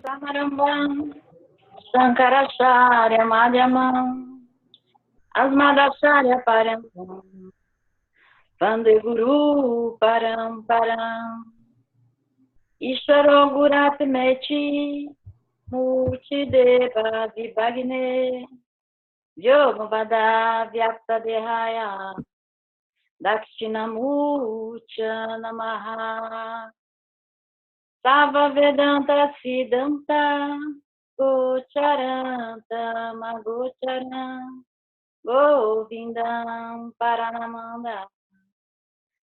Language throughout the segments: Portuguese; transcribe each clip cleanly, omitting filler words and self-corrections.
Samarambam, Sankaracharya Madhyamam, Asmadacharya Parampam, Vande Guru Paramparam, Ishvaro Guratmeti, Murti Deva Vibhagne, Vyomavada Vyapta Dehaya, Dakshinamurcha Namaha, Sava Vedanta Siddhanta, Gocharanta Magocharam, Govindam Paranamanda,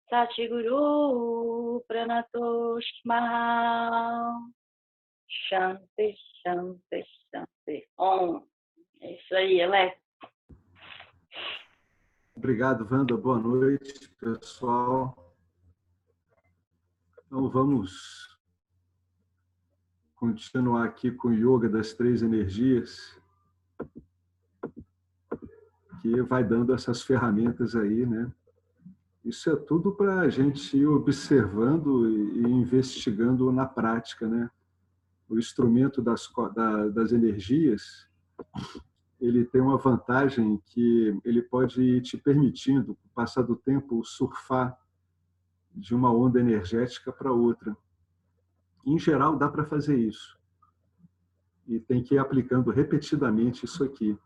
Satguru Pranatoshma, Shanti, Shanti, Shanti. Om. É isso aí, Alex. Obrigado, Wanda. Boa noite, pessoal. Então, vamos continuar aqui com o Yoga das Três Energias, que vai dando essas ferramentas aí, né? Isso é tudo para a gente ir observando e investigando na prática, né? O instrumento das energias, ele tem uma vantagem que ele pode ir te permitindo, com o passar do tempo, surfar de uma onda energética para outra. Em geral, dá para fazer isso. E tem que ir aplicando repetidamente isso aqui.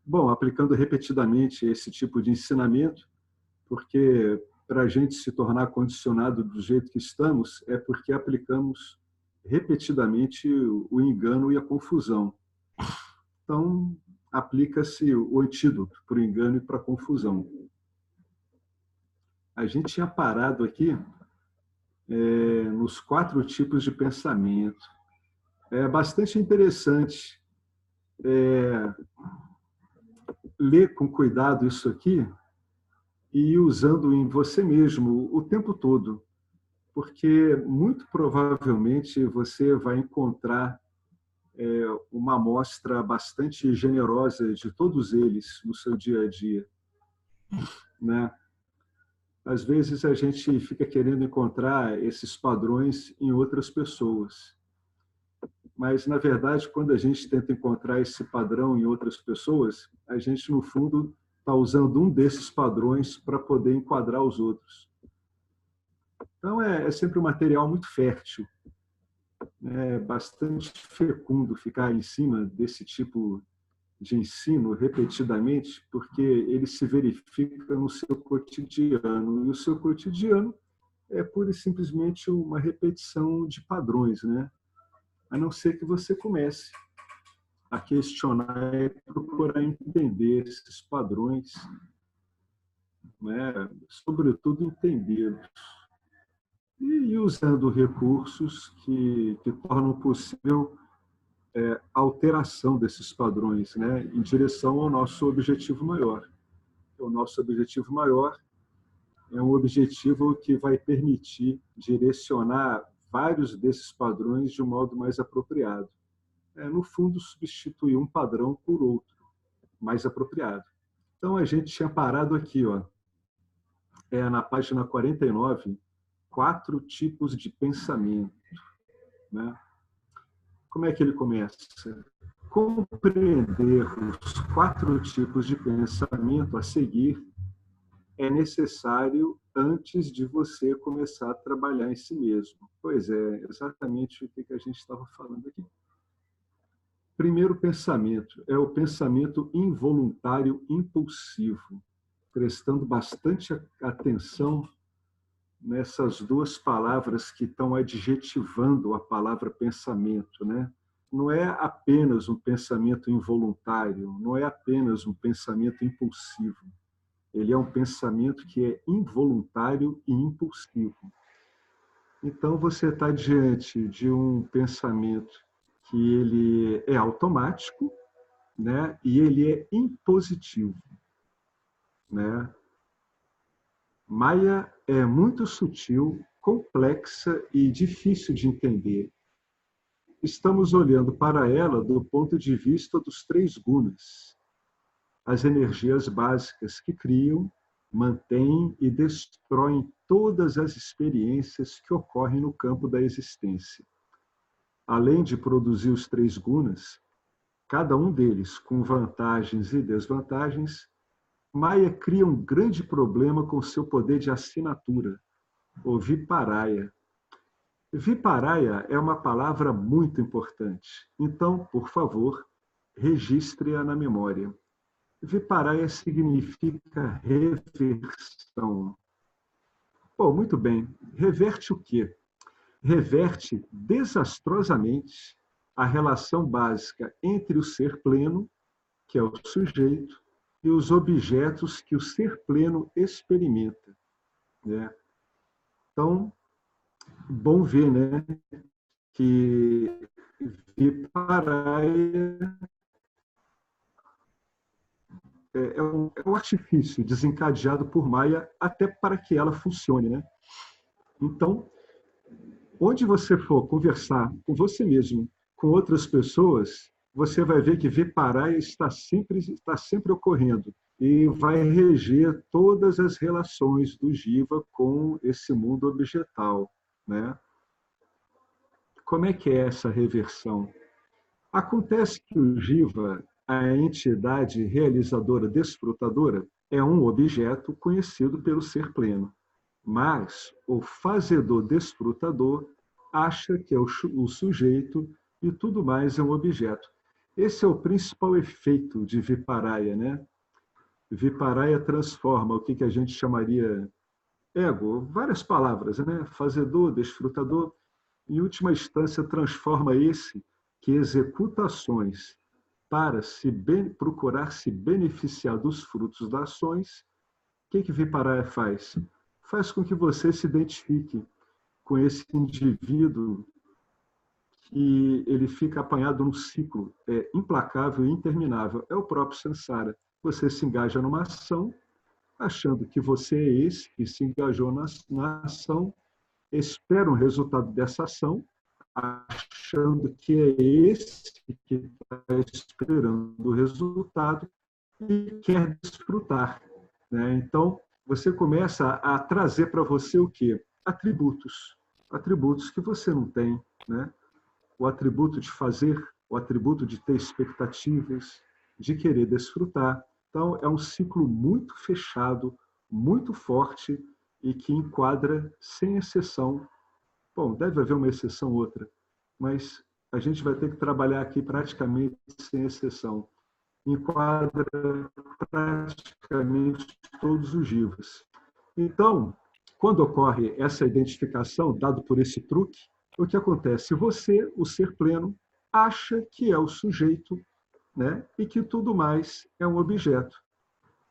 Bom, aplicando repetidamente esse tipo de ensinamento, porque para a gente se tornar condicionado do jeito que estamos, é porque aplicamos repetidamente o engano e a confusão. Então, aplica-se o antídoto para o engano e para a confusão. A gente tinha parado aqui nos 4 tipos de pensamento. É bastante interessante ler com cuidado isso aqui e ir usando em você mesmo o tempo todo, porque muito provavelmente você vai encontrar uma amostra bastante generosa de todos eles no seu dia a dia, né? Às vezes a gente fica querendo encontrar esses padrões em outras pessoas, mas na verdade quando a gente tenta encontrar esse padrão em outras pessoas, a gente no fundo está usando um desses padrões para poder enquadrar os outros. Então é sempre um material muito fértil. É bastante fecundo ficar em cima desse tipo de ensino repetidamente, porque ele se verifica no seu cotidiano. E o seu cotidiano é pura e simplesmente uma repetição de padrões, né? A não ser que você comece a questionar e procurar entender esses padrões, né? Sobretudo entendê-los. E usando recursos que tornam possível a alteração desses padrões, né, em direção ao nosso objetivo maior. O nosso objetivo maior é um objetivo que vai permitir direcionar vários desses padrões de um modo mais apropriado. No fundo, substituir um padrão por outro, mais apropriado. Então, a gente tinha parado aqui, na página 49, 4 tipos de pensamento, né? Como é que ele começa? Compreender os 4 tipos de pensamento a seguir é necessário antes de você começar a trabalhar em si mesmo. Pois é, exatamente o que a gente estava falando aqui. Primeiro pensamento é o pensamento involuntário impulsivo, prestando bastante atenção nessas 2 palavras que estão adjetivando a palavra pensamento, né? Não é apenas um pensamento involuntário, não é apenas um pensamento impulsivo. Ele é um pensamento que é involuntário e impulsivo. Então, você está diante de um pensamento que ele é automático, né? E ele é impositivo, né? Maya é muito sutil, complexa e difícil de entender. Estamos olhando para ela do ponto de vista dos 3 gunas, as energias básicas que criam, mantêm e destroem todas as experiências que ocorrem no campo da existência. além de produzir os 3 gunas, cada um deles com vantagens e desvantagens, Maya cria um grande problema com seu poder de assinatura, o Viparaya. Viparaya é uma palavra muito importante, então, por favor, registre-a na memória. Viparaya significa reversão. Bom, muito bem. Reverte o quê? Reverte desastrosamente a relação básica entre o ser pleno, que é o sujeito, e os objetos que o ser pleno experimenta. Né? Então, bom ver, né, que Viparaya é um artifício desencadeado por Maya até para que ela funcione. Né? Então, onde você for conversar com você mesmo, com outras pessoas, você vai ver que Viparaya está sempre ocorrendo e vai reger todas as relações do Jiva com esse mundo objetal. Né? Como é que é essa reversão? Acontece que o Jiva, a entidade realizadora desfrutadora, é um objeto conhecido pelo ser pleno. Mas o fazedor desfrutador acha que é o sujeito e tudo mais é um objeto. Esse é o principal efeito de Viparaya, né? Viparaya transforma o que a gente chamaria ego, várias palavras, né? Fazedor, desfrutador, em última instância transforma esse que executa ações para procurar se beneficiar dos frutos das ações. O que Viparaya faz? Faz com que você se identifique com esse indivíduo que ele fica apanhado num ciclo implacável e interminável. É o próprio samsara. Você se engaja numa ação, achando que você é esse que se engajou na ação, espera um resultado dessa ação, achando que é esse que está esperando o resultado e quer desfrutar. Né? Então, você começa a trazer para você o quê? Atributos. Atributos que você não tem. Né? O atributo de fazer, o atributo de ter expectativas, de querer desfrutar. Então, é um ciclo muito fechado, muito forte e que enquadra sem exceção. Bom, deve haver uma exceção ou outra, mas a gente vai ter que trabalhar aqui praticamente sem exceção. Enquadra praticamente todos os jivas. Então, quando ocorre essa identificação, dado por esse truque, o que acontece? Você, o ser pleno, acha que é o sujeito, né? E que tudo mais é um objeto.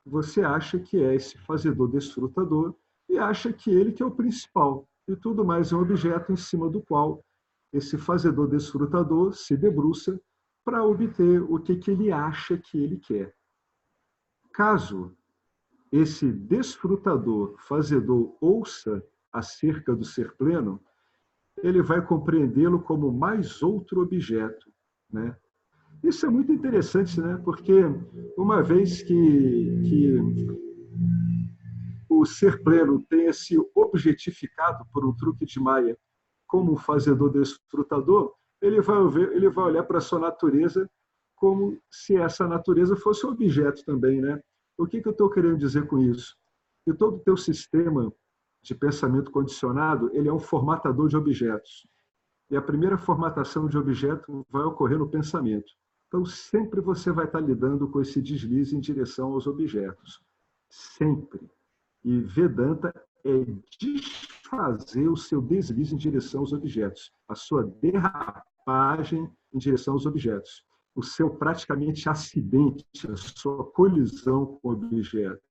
Você acha que é esse fazedor desfrutador e acha que ele que é o principal. E tudo mais é um objeto em cima do qual esse fazedor desfrutador se debruça para obter o que ele acha que ele quer. Caso esse desfrutador, fazedor, ouça acerca do ser pleno, ele vai compreendê-lo como mais outro objeto. Né? Isso é muito interessante, né? Porque uma vez que o ser pleno tenha se objetificado por um truque de Maya como um fazedor desfrutador, ele vai olhar para a sua natureza como se essa natureza fosse um objeto também. Né? O que eu estou querendo dizer com isso? Que todo o teu sistema de pensamento condicionado ele é um formatador de objetos. E a primeira formatação de objeto vai ocorrer no pensamento. Então, sempre você vai estar lidando com esse deslize em direção aos objetos. Sempre. E Vedanta é desfazer o seu deslize em direção aos objetos, a sua derrapagem em direção aos objetos, o seu praticamente acidente, a sua colisão com objetos.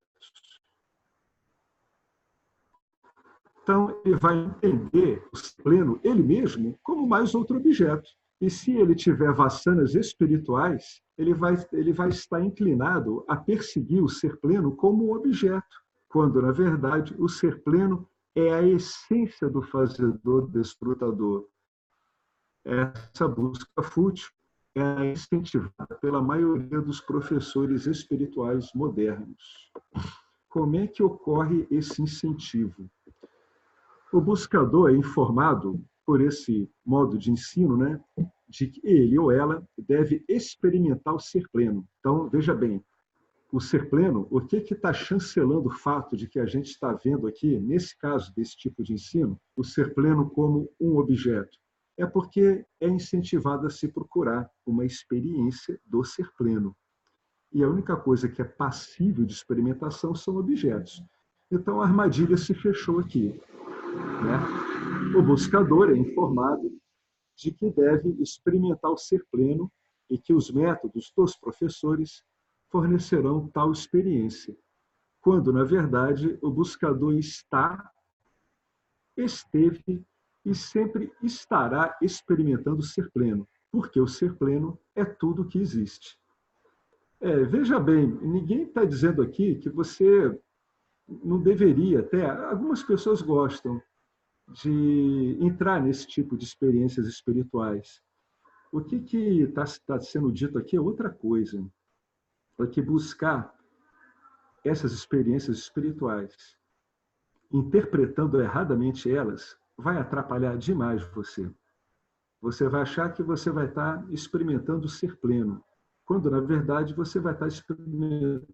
Então, ele vai entender o pleno, ele mesmo, como mais outro objeto. E se ele tiver vassanas espirituais, ele vai estar inclinado a perseguir o ser pleno como um objeto, quando, na verdade, o ser pleno é a essência do fazedor desfrutador. Essa busca fútil é incentivada pela maioria dos professores espirituais modernos. Como é que ocorre esse incentivo? O buscador é informado por esse modo de ensino, né, de que ele ou ela deve experimentar o ser pleno. Então, veja bem, o ser pleno, o que está chancelando o fato de que a gente está vendo aqui, nesse caso desse tipo de ensino, o ser pleno como um objeto? É porque é incentivado a se procurar uma experiência do ser pleno. E a única coisa que é passível de experimentação são objetos. Então, a armadilha se fechou aqui, né? O buscador é informado de que deve experimentar o ser pleno e que os métodos dos professores fornecerão tal experiência, quando, na verdade, o buscador está, esteve e sempre estará experimentando o ser pleno, porque o ser pleno é tudo que existe. Veja bem, ninguém está dizendo aqui que você não deveria, até algumas pessoas gostam de entrar nesse tipo de experiências espirituais. O que está sendo dito aqui é outra coisa. É que buscar essas experiências espirituais, interpretando erradamente elas, vai atrapalhar demais você. Você vai achar que você vai estar experimentando ser pleno, quando, na verdade, você vai estar experimentando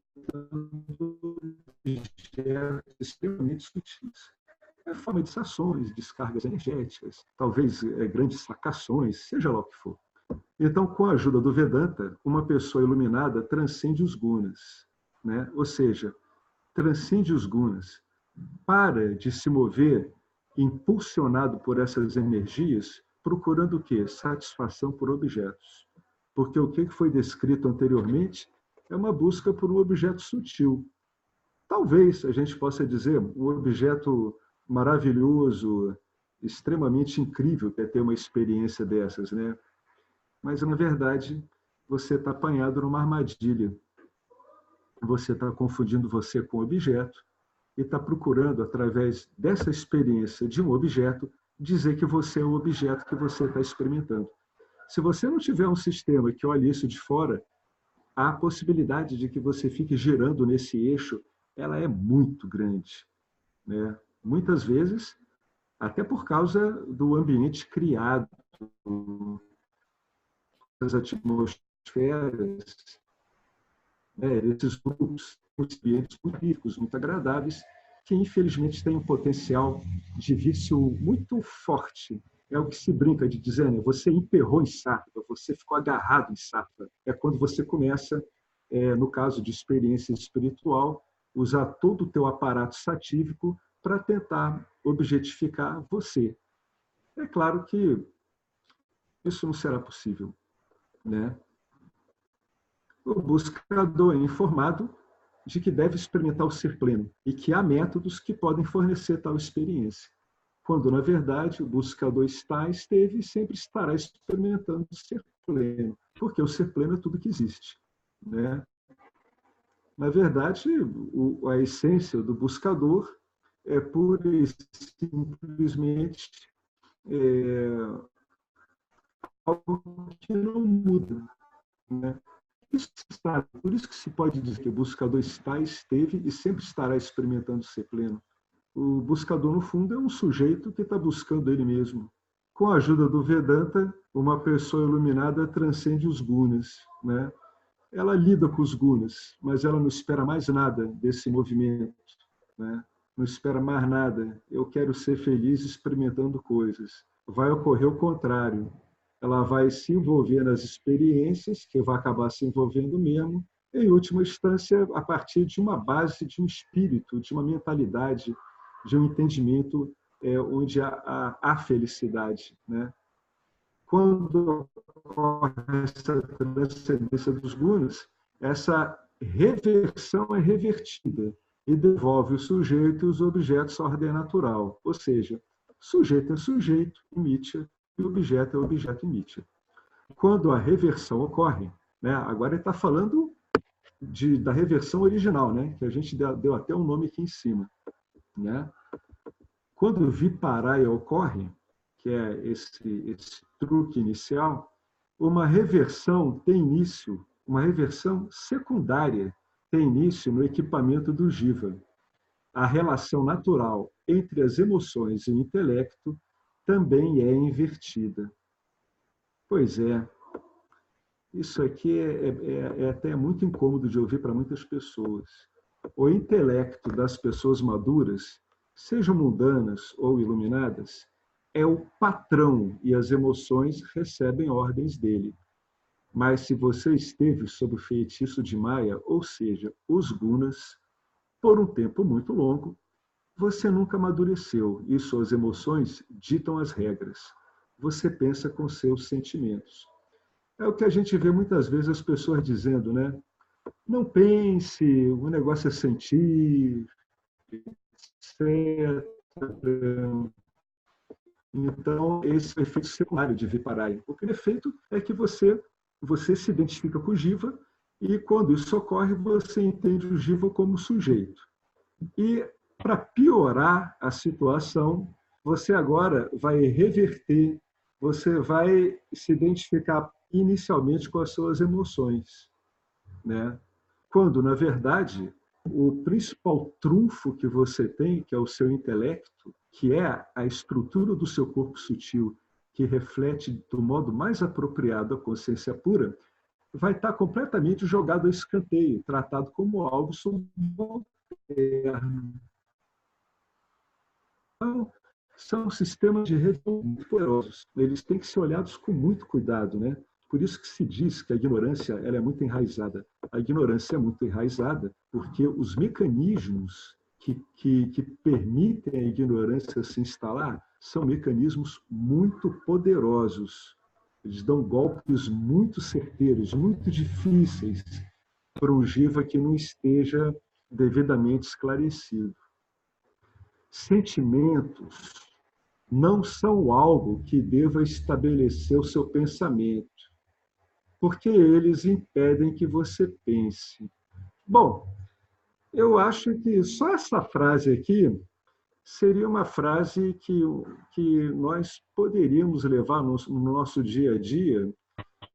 objetos extremamente sutis. É forma de ações, descargas energéticas, talvez grandes sacações, seja lá o que for. Então, com a ajuda do Vedanta, uma pessoa iluminada transcende os gunas, né? Ou seja, transcende os gunas, para de se mover impulsionado por essas energias, procurando o quê? Satisfação por objetos. Porque o que foi descrito anteriormente é uma busca por um objeto sutil. Talvez a gente possa dizer um objeto maravilhoso, extremamente incrível, que é ter uma experiência dessas, né? Mas, na verdade, você está apanhado numa armadilha. Você está confundindo você com o objeto e está procurando, através dessa experiência de um objeto, dizer que você é o objeto que você está experimentando. Se você não tiver um sistema que olhe isso de fora, a possibilidade de que você fique girando nesse eixo, ela é muito grande, né? Muitas vezes, até por causa do ambiente criado, das atmosferas, né, esses grupos, ambientes muito ricos, muito agradáveis, que infelizmente têm um potencial de vício muito forte. É o que se brinca de dizer, né? Você emperrou em sarpa, você ficou agarrado em sarpa. É quando você começa, no caso de experiência espiritual, usar todo o teu aparato satívico para tentar objetificar você. É claro que isso não será possível, né? O buscador é informado de que deve experimentar o ser pleno e que há métodos que podem fornecer tal experiência, quando, na verdade, o buscador está, esteve e sempre estará experimentando o ser pleno, porque o ser pleno é tudo que existe, né? Na verdade, a essência do buscador é pura e simplesmente algo que não muda, né? Por isso que se pode dizer que o buscador está, esteve e sempre estará experimentando ser pleno. O buscador, no fundo, é um sujeito que está buscando ele mesmo. Com a ajuda do Vedanta, uma pessoa iluminada transcende os gunas, né? Ela lida com os gunas, mas ela não espera mais nada desse movimento, né? Não espera mais nada. Eu quero ser feliz experimentando coisas. Vai ocorrer o contrário. Ela vai se envolver nas experiências, que vai acabar se envolvendo mesmo, em última instância, a partir de uma base, de um espírito, de uma mentalidade, de um entendimento onde há felicidade, né? Quando ocorre essa transcendência dos gunas, essa reversão é revertida e devolve o sujeito e os objetos à ordem natural. Ou seja, sujeito é sujeito, mitya, e objeto é objeto mitya. Quando a reversão ocorre, né, agora ele está falando da reversão original, né, que a gente deu até um nome aqui em cima, né? Quando o viparaya ocorre, que é esse truque inicial, uma reversão tem início, uma reversão secundária tem início no equipamento do jiva. A relação natural entre as emoções e o intelecto também é invertida. Pois é, isso aqui é até muito incômodo de ouvir para muitas pessoas. O intelecto das pessoas maduras, sejam mundanas ou iluminadas, é o patrão e as emoções recebem ordens dele. Mas se você esteve sob o feitiço de Maya, ou seja, os gunas, por um tempo muito longo, você nunca amadureceu e suas emoções ditam as regras. Você pensa com seus sentimentos. É o que a gente vê muitas vezes as pessoas dizendo, né? Não pense, o negócio é sentir, etc. Então, esse é o efeito secundário de Viparai. Porque o efeito é que você se identifica com o Jiva e, quando isso ocorre, você entende o Jiva como sujeito. E, para piorar a situação, você agora vai reverter, você vai se identificar inicialmente com as suas emoções, né? Quando, na verdade, o principal trunfo que você tem, que é o seu intelecto, que é a estrutura do seu corpo sutil, que reflete do modo mais apropriado a consciência pura, vai estar completamente jogado a escanteio, tratado como algo subalterno. Então, são sistemas de rede muito poderosos. Eles têm que ser olhados com muito cuidado, né? Por isso que se diz que a ignorância ela é muito enraizada. A ignorância é muito enraizada porque os mecanismos que permitem a ignorância se instalar são mecanismos muito poderosos. Eles dão golpes muito certeiros, muito difíceis para um jiva que não esteja devidamente esclarecido. Sentimentos não são algo que deva estabelecer o seu pensamento, porque eles impedem que você pense. Bom, eu acho que só essa frase aqui seria uma frase que nós poderíamos levar no nosso dia a dia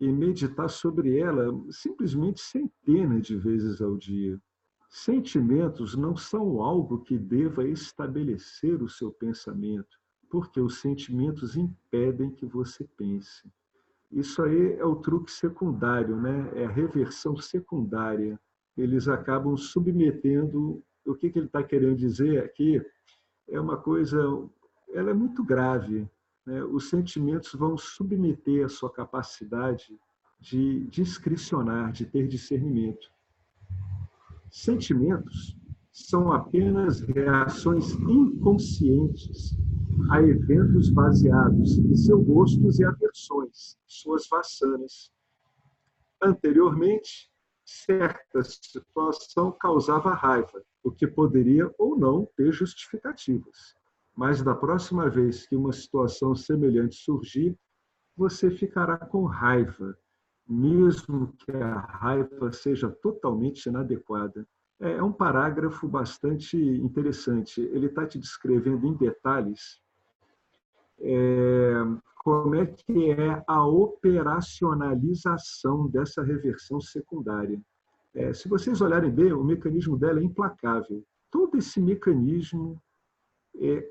e meditar sobre ela simplesmente centenas de vezes ao dia. Sentimentos não são algo que deva estabelecer o seu pensamento, porque os sentimentos impedem que você pense. Isso aí é o truque secundário, né? É a reversão secundária. Eles acabam submetendo. O que ele está querendo dizer aqui é uma coisa, ela é muito grave, né? Os sentimentos vão submeter a sua capacidade de discricionar, de ter discernimento. Sentimentos são apenas reações inconscientes a eventos baseados em seus gostos e aversões, suas vassanas. Anteriormente, certa situação causava raiva, o que poderia ou não ter justificativas. Mas da próxima vez que uma situação semelhante surgir, você ficará com raiva, mesmo que a raiva seja totalmente inadequada. É um parágrafo bastante interessante. Ele está te descrevendo em detalhes como é que é a operacionalização dessa reversão secundária. Se vocês olharem bem, o mecanismo dela é implacável. Todo esse mecanismo,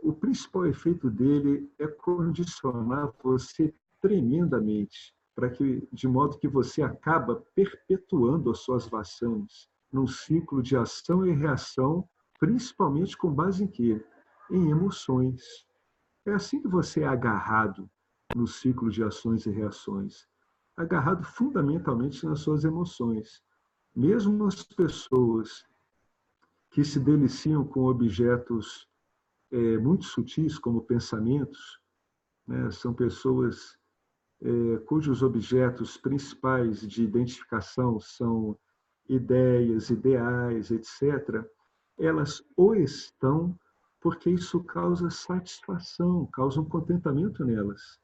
o principal efeito dele é condicionar você tremendamente, de modo que você acaba perpetuando as suas vassanas num ciclo de ação e reação, principalmente com base em quê? Em emoções. É assim que você é agarrado no ciclo de ações e reações, agarrado fundamentalmente nas suas emoções. Mesmo as pessoas que se deliciam com objetos muito sutis, como pensamentos, né? São pessoas cujos objetos principais de identificação são ideias, ideais, etc., elas o estão porque isso causa satisfação, causa um contentamento nelas,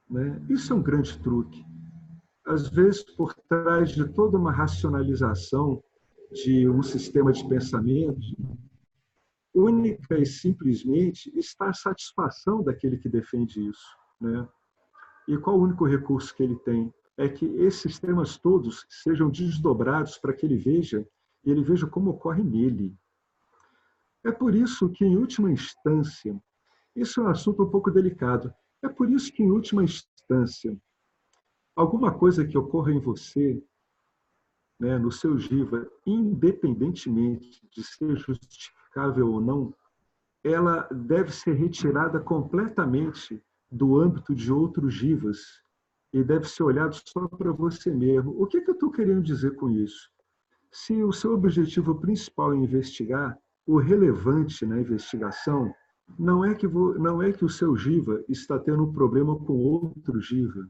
né? Isso é um grande truque. Às vezes, por trás de toda uma racionalização de um sistema de pensamento, única e simplesmente está a satisfação daquele que defende isso, né? E qual o único recurso que ele tem? É que esses sistemas todos sejam desdobrados para que ele veja, e ele veja como ocorre nele. É por isso que, em última instância, isso é um assunto um pouco delicado. É por isso que, em última instância, alguma coisa que ocorra em você, né, no seu jiva, independentemente de ser justificável ou não, ela deve ser retirada completamente do âmbito de outros jivas e deve ser olhado só para você mesmo. O que eu estou querendo dizer com isso? Se o seu objetivo principal é investigar, o relevante na investigação não é que o seu jiva está tendo um problema com outro jiva,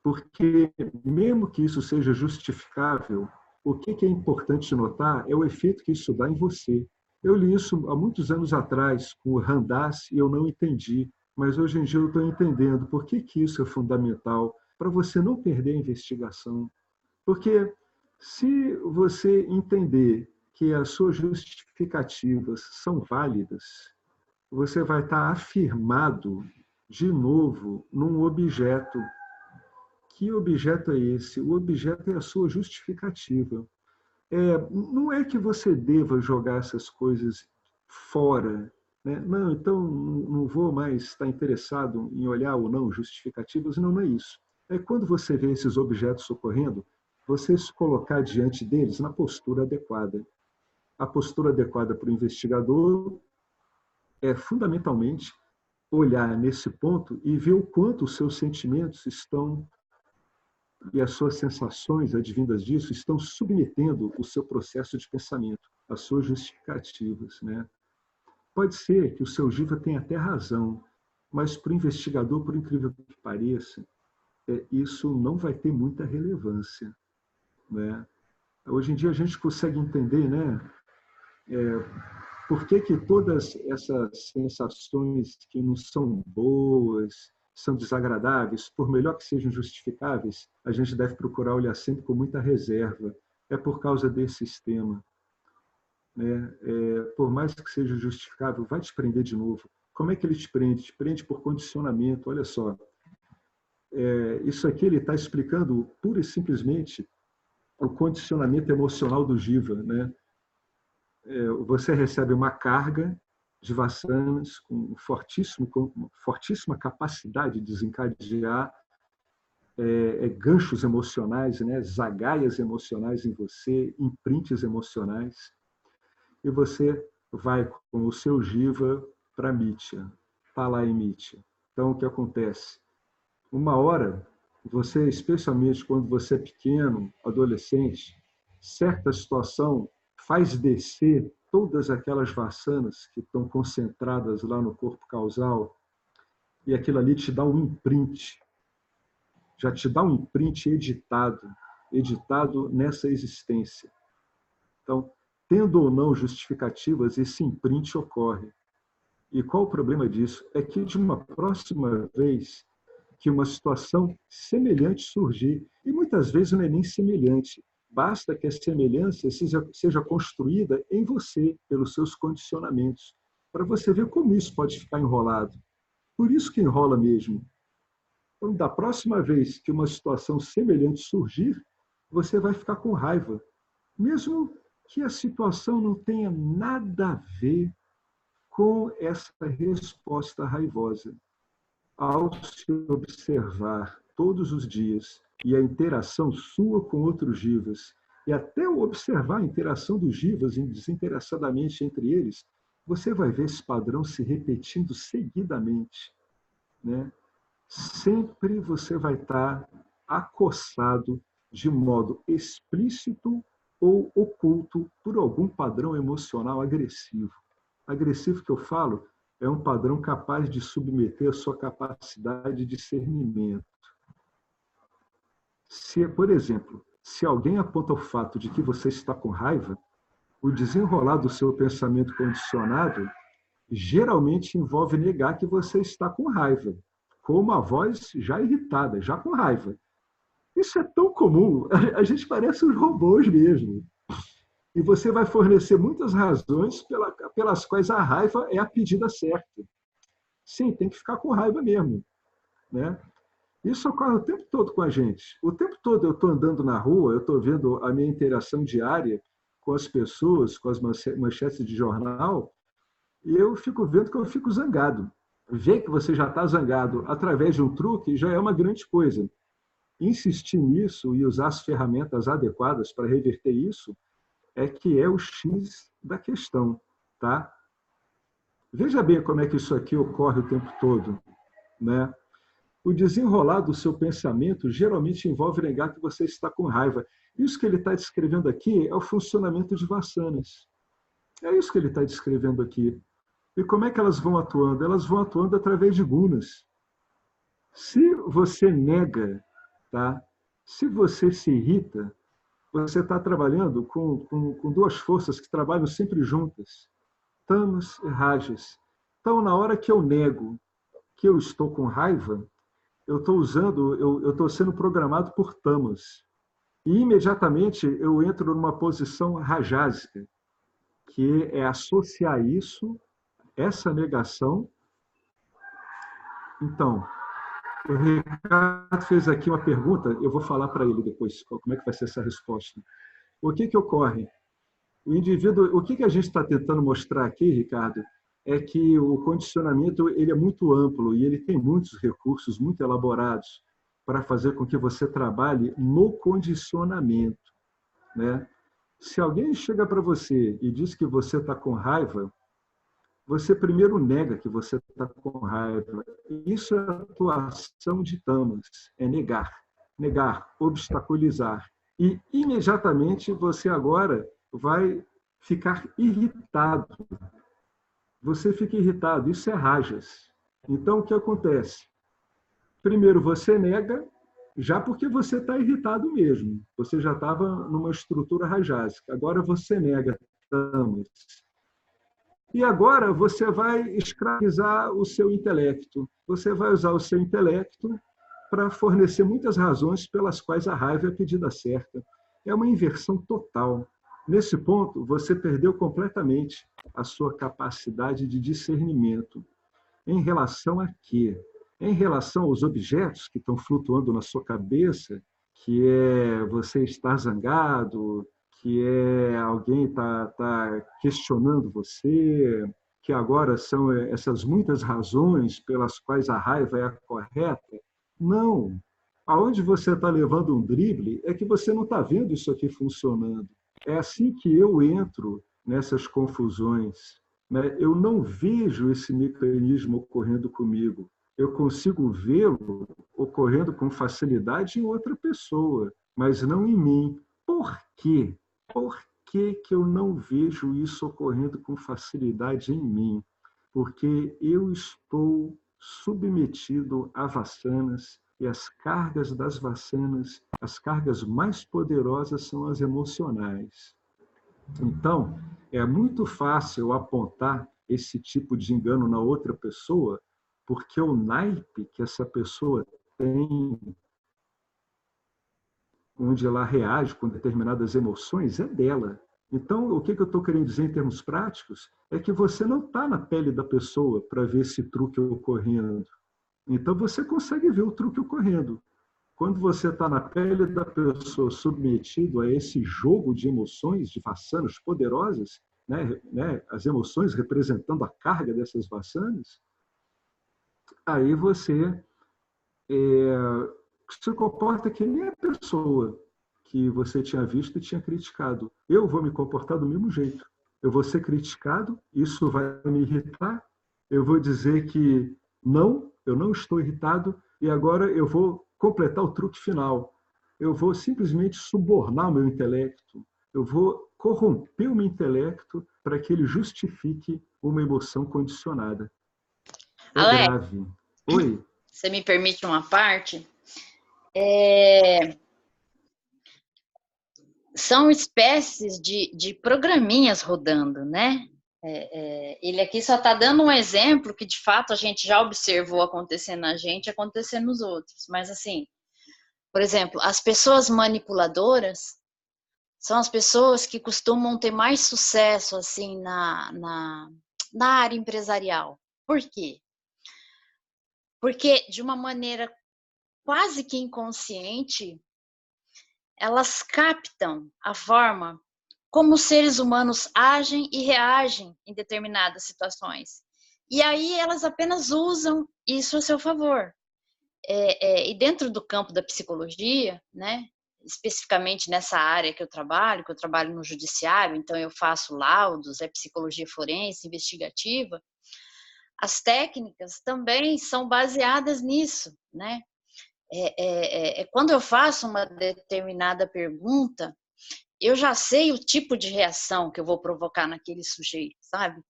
porque mesmo que isso seja justificável, o que é importante notar é o efeito que isso dá em você. Eu li isso há muitos anos atrás com o Ramdas e eu não entendi, mas hoje em dia eu estou entendendo por que isso é fundamental para você não perder a investigação. Porque se você entender que as suas justificativas são válidas, você vai estar afirmado de novo num objeto. Que objeto é esse? O objeto é a sua justificativa. Não é que você deva jogar essas coisas fora, né? Não, então não vou mais estar interessado em olhar ou não justificativas, não é isso. É quando você vê esses objetos ocorrendo, você se colocar diante deles na postura adequada. A postura adequada para o investigador é fundamentalmente olhar nesse ponto e ver o quanto os seus sentimentos estão e as suas sensações advindas disso estão submetendo o seu processo de pensamento, as suas justificativas, né? Pode ser que o seu jiva tenha até razão, mas para o investigador, por incrível que pareça, isso não vai ter muita relevância, né? Hoje em dia a gente consegue entender, né? Por que todas essas sensações que não são boas, são desagradáveis, por melhor que sejam justificáveis, a gente deve procurar olhar sempre com muita reserva. É por causa desse sistema, né? Por mais que seja justificável, vai te prender de novo. Como é que ele te prende? Te prende por condicionamento. Olha só, isso aqui ele está explicando pura e simplesmente o condicionamento emocional do jiva, né? Você recebe uma carga de vassanas com fortíssima capacidade de desencadear ganchos emocionais, né, zagaias emocionais em você, imprints emocionais, e você vai com o seu jiva para Mitya, está lá em Mitya. Então, o que acontece? Uma hora, você, especialmente quando você é pequeno, adolescente, certa situação faz descer todas aquelas vassanas que estão concentradas lá no corpo causal e aquilo ali te dá um imprint, já te dá um imprint editado nessa existência. Então, tendo ou não justificativas, esse imprint ocorre. E qual o problema disso? É que de uma próxima vez que uma situação semelhante surgir, e muitas vezes não é nem semelhante, basta que a semelhança seja construída em você, pelos seus condicionamentos, para você ver como isso pode ficar enrolado. Por isso que enrola mesmo. Então, da próxima vez que uma situação semelhante surgir, você vai ficar com raiva, mesmo que a situação não tenha nada a ver com essa resposta raivosa. Ao se observar todos os dias e a interação sua com outros jivas, e até o observar a interação dos jivas desinteressadamente entre eles, você vai ver esse padrão se repetindo seguidamente, né? Sempre você vai estar acossado de modo explícito ou oculto por algum padrão emocional agressivo. Agressivo que eu falo é um padrão capaz de submeter a sua capacidade de discernimento. Se, por exemplo, se alguém aponta o fato de que você está com raiva, o desenrolar do seu pensamento condicionado geralmente envolve negar que você está com raiva, com uma voz já irritada, já com raiva. Isso é tão comum, a gente parece uns robôs mesmo. E você vai fornecer muitas razões pelas quais a raiva é a pedida certa. Sim, tem que ficar com raiva mesmo, né? Isso ocorre o tempo todo com a gente. O tempo todo eu estou andando na rua, eu estou vendo a minha interação diária com as pessoas, com as manchetes de jornal, e eu fico vendo que eu fico zangado. Ver que você já está zangado através de um truque já é uma grande coisa. Insistir nisso e usar as ferramentas adequadas para reverter isso é que é o X da questão, tá? Veja bem como é que isso aqui ocorre o tempo todo, né? O desenrolar do seu pensamento geralmente envolve negar que você está com raiva. Isso que ele está descrevendo aqui é o funcionamento de vassanas. É isso que ele está descrevendo aqui. E como é que elas vão atuando? Elas vão atuando através de gunas. Se você nega, tá? Se você se irrita, você está trabalhando com duas forças que trabalham sempre juntas, tamas e rajas. Então, na hora que eu nego que eu estou com raiva, eu estou sendo programado por tamas. E imediatamente eu entro numa posição rajásica, que é associar isso, essa negação. Então, o Ricardo fez aqui uma pergunta, eu vou falar para ele depois como é que vai ser essa resposta. O que ocorre? O indivíduo, o que a gente está tentando mostrar aqui, Ricardo, é que o condicionamento ele é muito amplo e ele tem muitos recursos muito elaborados para fazer com que você trabalhe no condicionamento, né? Se alguém chega para você e diz que você está com raiva, você primeiro nega que você está com raiva. Isso é atuação de tamas, é negar, obstaculizar. E imediatamente você agora vai ficar irritado. Você fica irritado, isso é rajas. Então, o que acontece? Primeiro, você nega, já porque você está irritado mesmo. Você já estava numa estrutura rajásica. Agora você nega tamas. E agora você vai escravizar o seu intelecto. Você vai usar o seu intelecto para fornecer muitas razões pelas quais a raiva é a pedida certa. É uma inversão total. Nesse ponto, você perdeu completamente a sua capacidade de discernimento. Em relação a quê? Em relação aos objetos que estão flutuando na sua cabeça, que é você estar zangado, que é alguém tá questionando você, que agora são essas muitas razões pelas quais a raiva é a correta. Não. Aonde você está levando um drible é que você não está vendo isso aqui funcionando. É assim que eu entro nessas confusões. Né? Eu não vejo esse mecanismo ocorrendo comigo. Eu consigo vê-lo ocorrendo com facilidade em outra pessoa, mas não em mim. Por quê? Por que eu não vejo isso ocorrendo com facilidade em mim? Porque eu estou submetido a vassanas e as cargas das vassanas, as cargas mais poderosas são as emocionais. Então, é muito fácil apontar esse tipo de engano na outra pessoa, porque o naipe que essa pessoa tem, onde ela reage com determinadas emoções, é dela. Então, o que eu estou querendo dizer em termos práticos é que você não está na pele da pessoa para ver esse truque ocorrendo. Então, você consegue ver o truque ocorrendo. Quando você está na pele da pessoa submetido a esse jogo de emoções, de vassanas poderosas, as emoções representando a carga dessas vassanas, aí você se comporta que nem a pessoa que você tinha visto e tinha criticado. Eu vou me comportar do mesmo jeito. Eu vou ser criticado, isso vai me irritar, eu vou dizer que não, eu não estou irritado, e agora eu vou completar o truque final. Eu vou simplesmente subornar o meu intelecto, eu vou corromper o meu intelecto para que ele justifique uma emoção condicionada. É Alex, grave. Oi? você me permite uma parte? São espécies de programinhas rodando, né? Ele aqui só está dando um exemplo que, de fato, a gente já observou acontecer na gente, acontecer nos outros. Mas, assim, por exemplo, as pessoas manipuladoras são as pessoas que costumam ter mais sucesso, assim, na área empresarial. Por quê? Porque, de uma maneira quase que inconsciente, elas captam a forma como os seres humanos agem e reagem em determinadas situações. E aí elas apenas usam isso a seu favor. E dentro do campo da psicologia, né, especificamente nessa área que eu trabalho no judiciário, então eu faço laudos, psicologia forense, investigativa, as técnicas também são baseadas nisso, né? Quando eu faço uma determinada pergunta, eu já sei o tipo de reação que eu vou provocar naquele sujeito, sabe?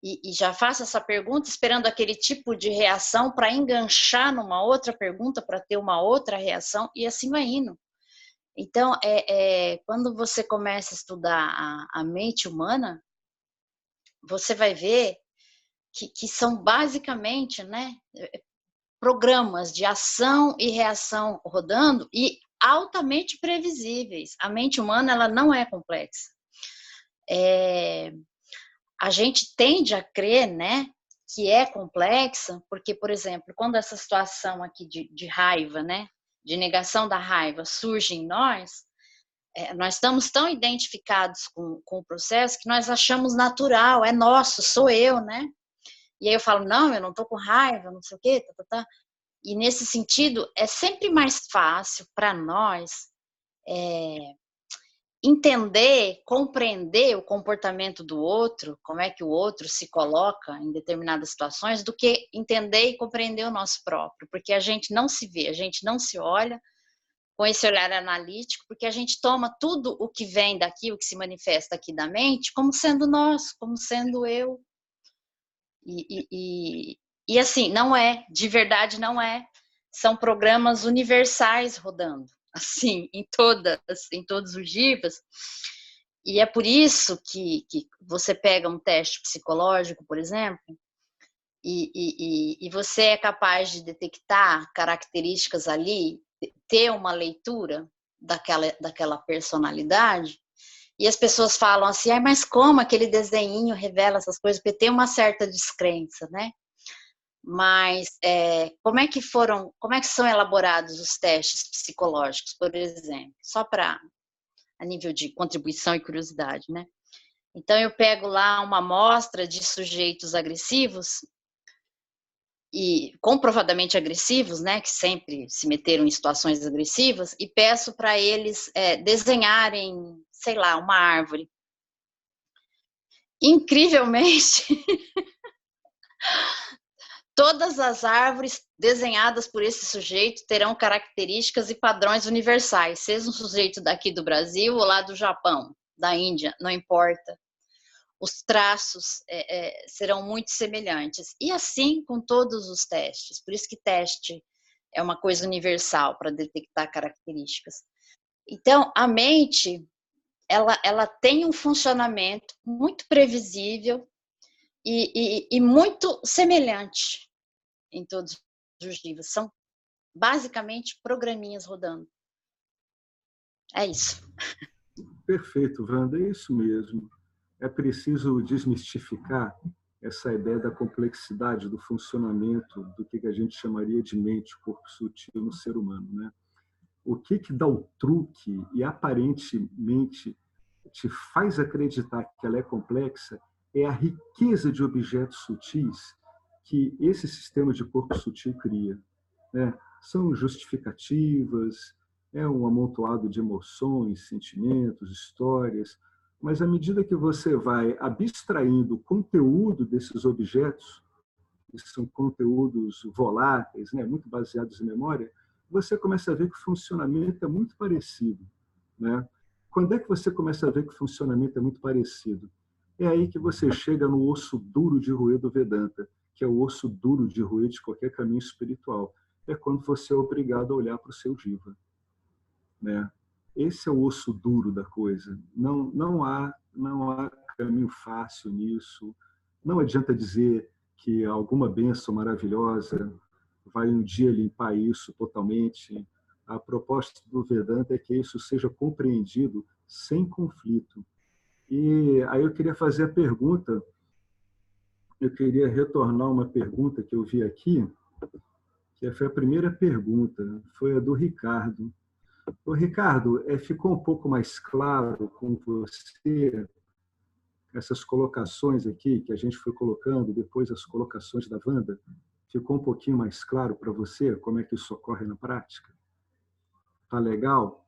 E já faço essa pergunta esperando aquele tipo de reação para enganchar numa outra pergunta, para ter uma outra reação, e assim vai indo. Então, quando você começa a estudar a mente humana, você vai ver que são basicamente, né, programas de ação e reação rodando e altamente previsíveis. A mente humana, ela não é complexa. A gente tende a crer, né, que é complexa, porque, por exemplo, quando essa situação aqui de raiva, né, de negação da raiva surge em nós estamos tão identificados com o processo que nós achamos natural, é nosso, sou eu, né? E aí eu falo, não, eu não tô com raiva, não sei o quê, tá. E nesse sentido, é sempre mais fácil para nós entender, compreender o comportamento do outro, como é que o outro se coloca em determinadas situações, do que entender e compreender o nosso próprio, porque a gente não se vê, a gente não se olha com esse olhar analítico, porque a gente toma tudo o que vem daqui, o que se manifesta aqui da mente, como sendo nós, como sendo eu. E assim, não é, de verdade não é. São programas universais rodando, assim, em todos os divas. E é por isso que você pega um teste psicológico, por exemplo, e você é capaz de detectar características ali, ter uma leitura daquela personalidade, e as pessoas falam assim, mas como aquele desenhinho revela essas coisas? Porque tem uma certa descrença, né? Mas como é que são elaborados os testes psicológicos, por exemplo? Só a nível de contribuição e curiosidade, né? Então, eu pego lá uma amostra de sujeitos agressivos, e comprovadamente agressivos, né, que sempre se meteram em situações agressivas, e peço para eles desenharem, sei lá, uma árvore. Incrivelmente, todas as árvores desenhadas por esse sujeito terão características e padrões universais, seja um sujeito daqui do Brasil ou lá do Japão, da Índia, não importa. Os traços serão muito semelhantes. E assim com todos os testes. Por isso que teste é uma coisa universal para detectar características. Então, a mente, ela tem um funcionamento muito previsível e muito semelhante em todos os livros. São basicamente programinhas rodando. É isso. Perfeito, Wanda, é isso mesmo. É preciso desmistificar essa ideia da complexidade do funcionamento do que a gente chamaria de mente, corpo sutil no ser humano, né? O que dá o truque e aparentemente te faz acreditar que ela é complexa é a riqueza de objetos sutis que esse sistema de corpo sutil cria, né? São justificativas, é um amontoado de emoções, sentimentos, histórias, mas à medida que você vai abstraindo o conteúdo desses objetos, que são conteúdos voláteis, né, muito baseados em memória, você começa a ver que o funcionamento é muito parecido, né? Quando é que você começa a ver que o funcionamento é muito parecido? É aí que você chega no osso duro de roer do Vedanta, que é o osso duro de roer de qualquer caminho espiritual. É quando você é obrigado a olhar para o seu jiva, né? Esse é o osso duro da coisa. Não há caminho fácil nisso. Não adianta dizer que alguma bênção maravilhosa vai um dia limpar isso totalmente. A proposta do Vedanta é que isso seja compreendido sem conflito. E aí eu queria fazer a pergunta, eu queria retornar uma pergunta que eu vi aqui, que foi a primeira pergunta, foi a do Ricardo. Ô, Ricardo, ficou um pouco mais claro com você essas colocações aqui que a gente foi colocando, depois as colocações da Wanda, ficou um pouquinho mais claro para você como é que isso ocorre na prática? Tá legal?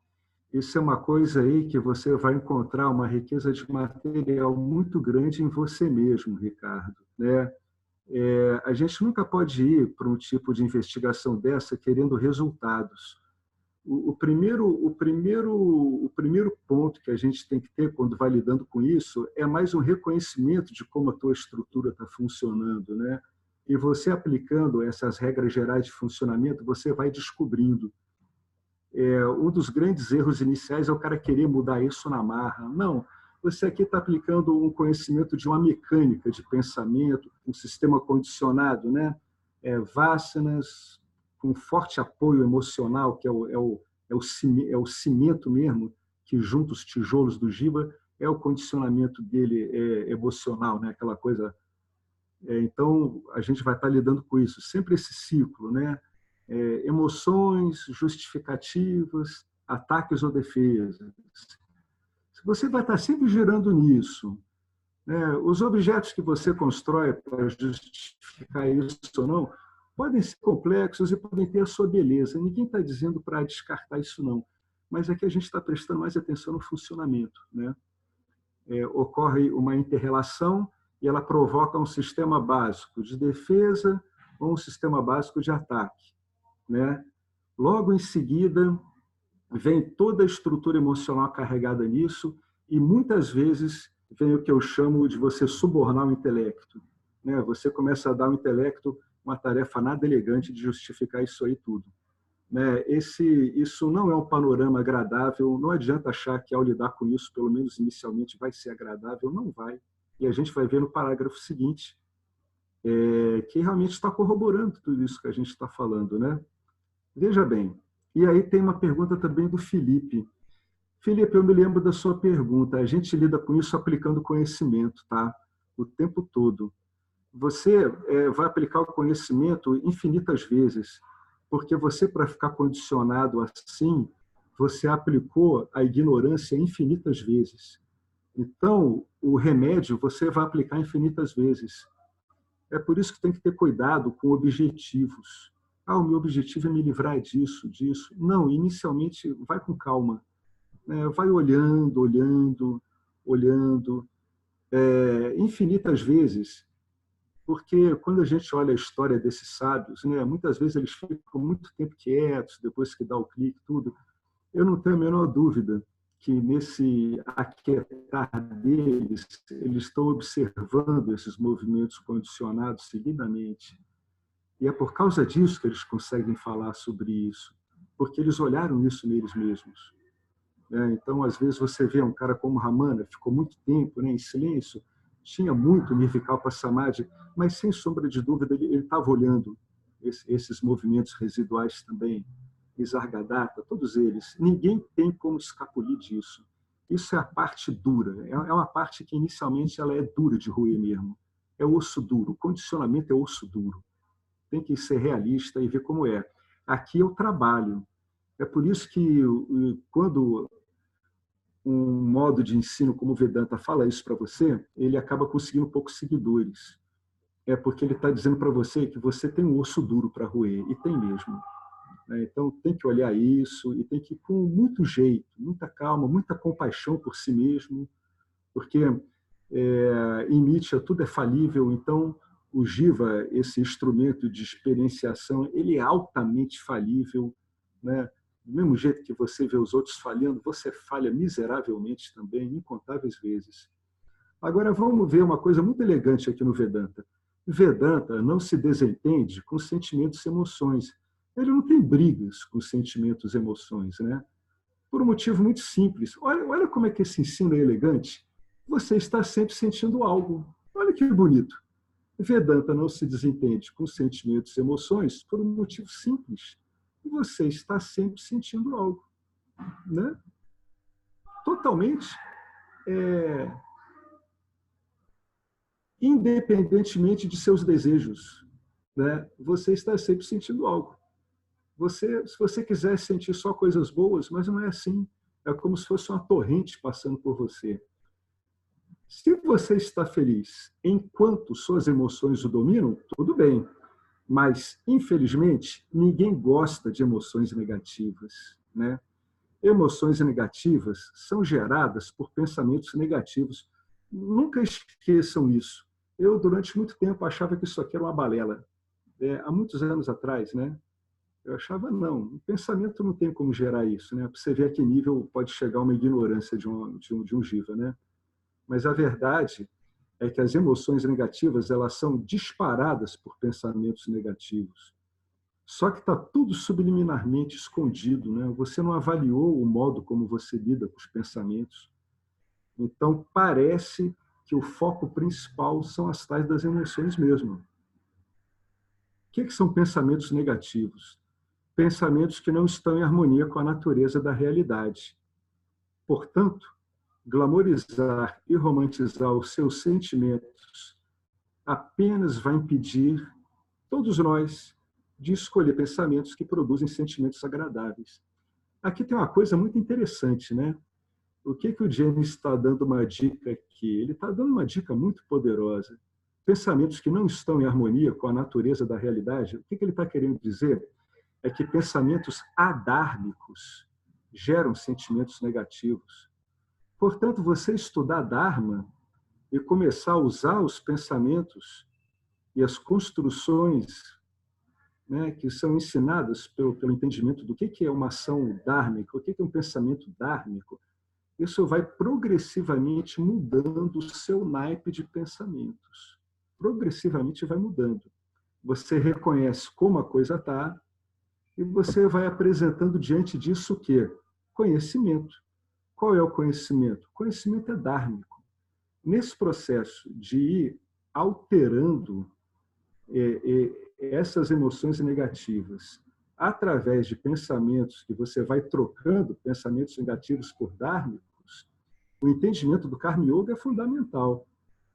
Isso é uma coisa aí que você vai encontrar uma riqueza de material muito grande em você mesmo, Ricardo, né? A gente nunca pode ir para um tipo de investigação dessa querendo resultados. O primeiro ponto que a gente tem que ter quando vai lidando com isso é mais um reconhecimento de como a tua estrutura está funcionando, né? E você aplicando essas regras gerais de funcionamento, você vai descobrindo. Um dos grandes erros iniciais é o cara querer mudar isso na marra. Não, você aqui está aplicando um conhecimento de uma mecânica de pensamento, um sistema condicionado, né? Vássanas, com forte apoio emocional, que é o cimento mesmo, que junta os tijolos do Jiva, é o condicionamento dele emocional, né? Aquela coisa. Então, a gente vai estar lidando com isso, sempre esse ciclo, né? Emoções, justificativas, ataques ou defesas. Você vai estar sempre girando nisso. Os objetos que você constrói para justificar isso ou não podem ser complexos e podem ter a sua beleza. Ninguém está dizendo para descartar isso, não. Mas aqui a gente está prestando mais atenção no funcionamento, né? Ocorre uma inter-relação e ela provoca um sistema básico de defesa ou um sistema básico de ataque, né? Logo em seguida, vem toda a estrutura emocional carregada nisso e muitas vezes vem o que eu chamo de você subornar o intelecto, né? Você começa a dar ao intelecto uma tarefa nada elegante de justificar isso aí tudo, né? Isso não é um panorama agradável, não adianta achar que ao lidar com isso, pelo menos inicialmente, vai ser agradável, não vai. E a gente vai ver no parágrafo seguinte, que realmente está corroborando tudo isso que a gente está falando, né? Veja bem, e aí tem uma pergunta também do Felipe. Felipe, eu me lembro da sua pergunta. A gente lida com isso aplicando conhecimento, tá? O tempo todo. Você vai aplicar o conhecimento infinitas vezes, porque você, para ficar condicionado assim, você aplicou a ignorância infinitas vezes. Então, o remédio você vai aplicar infinitas vezes. É por isso que tem que ter cuidado com objetivos. O meu objetivo é me livrar disso, disso. Não, inicialmente, vai com calma. Vai olhando, olhando, olhando, infinitas vezes, porque quando a gente olha a história desses sábios, né, muitas vezes eles ficam muito tempo quietos, depois que dá o clique, tudo. Eu não tenho a menor dúvida que nesse aquietar deles, eles estão observando esses movimentos condicionados seguidamente. E é por causa disso que eles conseguem falar sobre isso, porque eles olharam isso neles mesmos. Então, às vezes, você vê um cara como Ramana, ficou muito tempo, né, em silêncio, tinha muito Nirvikalpa Samadhi, mas, sem sombra de dúvida, ele estava olhando esses movimentos residuais também, Nisargadatta, todos eles. Ninguém tem como escapulir disso. Isso é a parte dura, é uma parte que, inicialmente, ela é dura de roer mesmo. É osso duro, o condicionamento é osso duro. Tem que ser realista e ver como é. Aqui é o trabalho. É por isso que, quando um modo de ensino como o Vedanta fala isso para você, ele acaba conseguindo poucos seguidores. É porque ele está dizendo para você que você tem um osso duro para roer, e tem mesmo. Então, tem que olhar isso e tem que ir com muito jeito, muita calma, muita compaixão por si mesmo, porque em Nietzsche tudo é falível, então o Jiva, esse instrumento de experienciação, ele é altamente falível, né? Do mesmo jeito que você vê os outros falhando, você falha miseravelmente também, incontáveis vezes. Agora, vamos ver uma coisa muito elegante aqui no Vedanta. Vedanta não se desentende com sentimentos e emoções. Ele não tem brigas com sentimentos e emoções, né? Por um motivo muito simples. Olha como é que esse ensino é elegante. Você está sempre sentindo algo. Olha que bonito. Vedanta não se desentende com sentimentos e emoções por um motivo simples. Você está sempre sentindo algo, né? Totalmente independentemente de seus desejos, né? Você está sempre sentindo algo. Se você quiser sentir só coisas boas, mas não é assim. É como se fosse uma torrente passando por você. Se você está feliz enquanto suas emoções o dominam, tudo bem. Mas, infelizmente, ninguém gosta de emoções negativas, né? Emoções negativas são geradas por pensamentos negativos. Nunca esqueçam isso. Eu, durante muito tempo, achava que isso aqui era uma balela. Há muitos anos atrás, né? Eu achava, não, o pensamento não tem como gerar isso, né? Para você ver a que nível pode chegar uma ignorância de um jiva, né? Mas a verdade é que as emoções negativas, elas são disparadas por pensamentos negativos. Só que está tudo subliminarmente escondido, né? Você não avaliou o modo como você lida com os pensamentos. Então, parece que o foco principal são as tais das emoções mesmo. O que são pensamentos negativos? Pensamentos que não estão em harmonia com a natureza da realidade. Portanto, glamorizar e romantizar os seus sentimentos apenas vai impedir todos nós de escolher pensamentos que produzem sentimentos agradáveis. Aqui tem uma coisa muito interessante, né? O que o James está dando uma dica aqui? Ele está dando uma dica muito poderosa. Pensamentos que não estão em harmonia com a natureza da realidade, o que ele está querendo dizer? É que pensamentos adármicos geram sentimentos negativos. Portanto, você estudar Dharma e começar a usar os pensamentos e as construções, né, que são ensinadas pelo entendimento do que é uma ação dármica, o que é um pensamento dármico, isso vai progressivamente mudando o seu naipe de pensamentos. Progressivamente vai mudando. Você reconhece como a coisa está e você vai apresentando diante disso o quê? Conhecimento. Qual é o conhecimento? Conhecimento é dármico. Nesse processo de ir alterando essas emoções negativas através de pensamentos que você vai trocando, pensamentos negativos por dármicos, o entendimento do Karma Yoga é fundamental.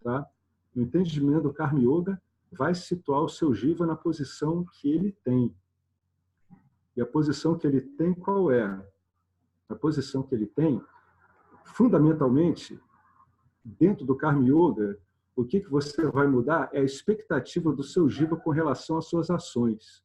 Tá? O entendimento do Karma Yoga vai situar o seu jiva na posição que ele tem. E a posição que ele tem, qual é? A posição que ele tem, fundamentalmente, dentro do Karma Yoga, o que você vai mudar é a expectativa do seu jiva com relação às suas ações.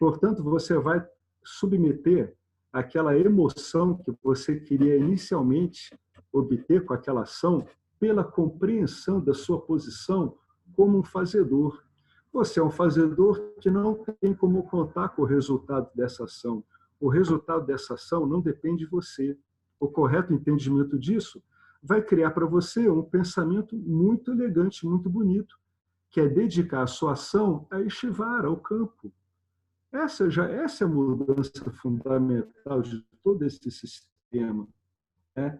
Portanto, você vai submeter aquela emoção que você queria inicialmente obter com aquela ação pela compreensão da sua posição como um fazedor. Você é um fazedor que não tem como contar com o resultado dessa ação. O resultado dessa ação não depende de você. O correto entendimento disso vai criar para você um pensamento muito elegante, muito bonito, que é dedicar a sua ação a Ishvara, ao campo. Essa é a mudança fundamental de todo esse sistema. Né?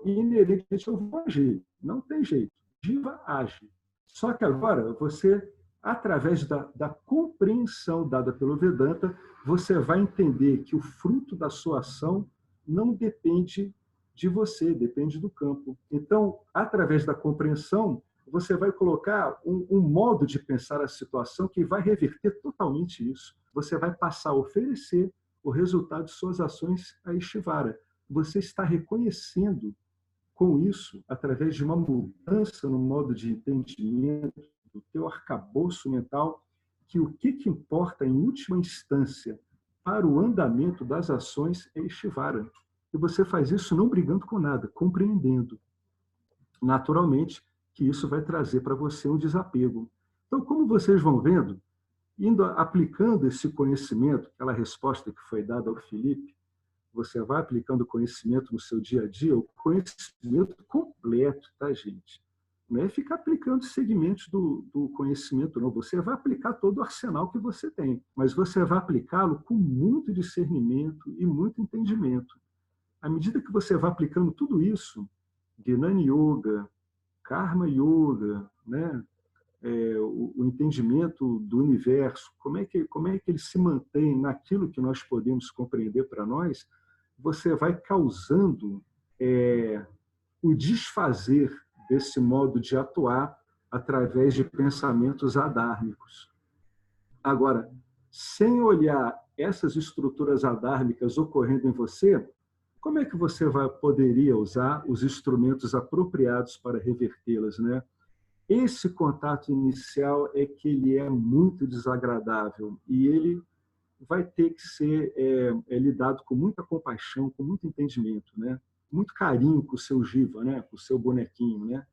Inerentemente, eu vou agir. Não tem jeito. Jiva age. Só que agora, você, através da compreensão dada pelo Vedanta, você vai entender que o fruto da sua ação não depende de você, depende do campo. Então, através da compreensão, você vai colocar um modo de pensar a situação que vai reverter totalmente isso. Você vai passar a oferecer o resultado de suas ações a Ishvara. Você está reconhecendo com isso, através de uma mudança no modo de entendimento do teu arcabouço mental, que o que importa em última instância para o andamento das ações é Ishvara. E você faz isso não brigando com nada, compreendendo. Naturalmente, que isso vai trazer para você um desapego. Então, como vocês vão vendo, aplicando esse conhecimento, aquela resposta que foi dada ao Felipe, você vai aplicando conhecimento no seu dia a dia, o conhecimento completo, tá, gente? Não é ficar aplicando segmentos do conhecimento, não. Você vai aplicar todo o arsenal que você tem, mas você vai aplicá-lo com muito discernimento e muito entendimento. À medida que você vai aplicando tudo isso, Jnana Yoga, Karma Yoga, né? O entendimento do universo, como é que ele se mantém naquilo que nós podemos compreender para nós, você vai causando o desfazer desse modo de atuar através de pensamentos adármicos. Agora, sem olhar essas estruturas adármicas ocorrendo em você, como é que você poderia usar os instrumentos apropriados para revertê-las, né? Esse contato inicial é que ele é muito desagradável e ele vai ter que ser lidado com muita compaixão, com muito entendimento, né? Muito carinho com o seu Giva, né? Com o seu bonequinho, né?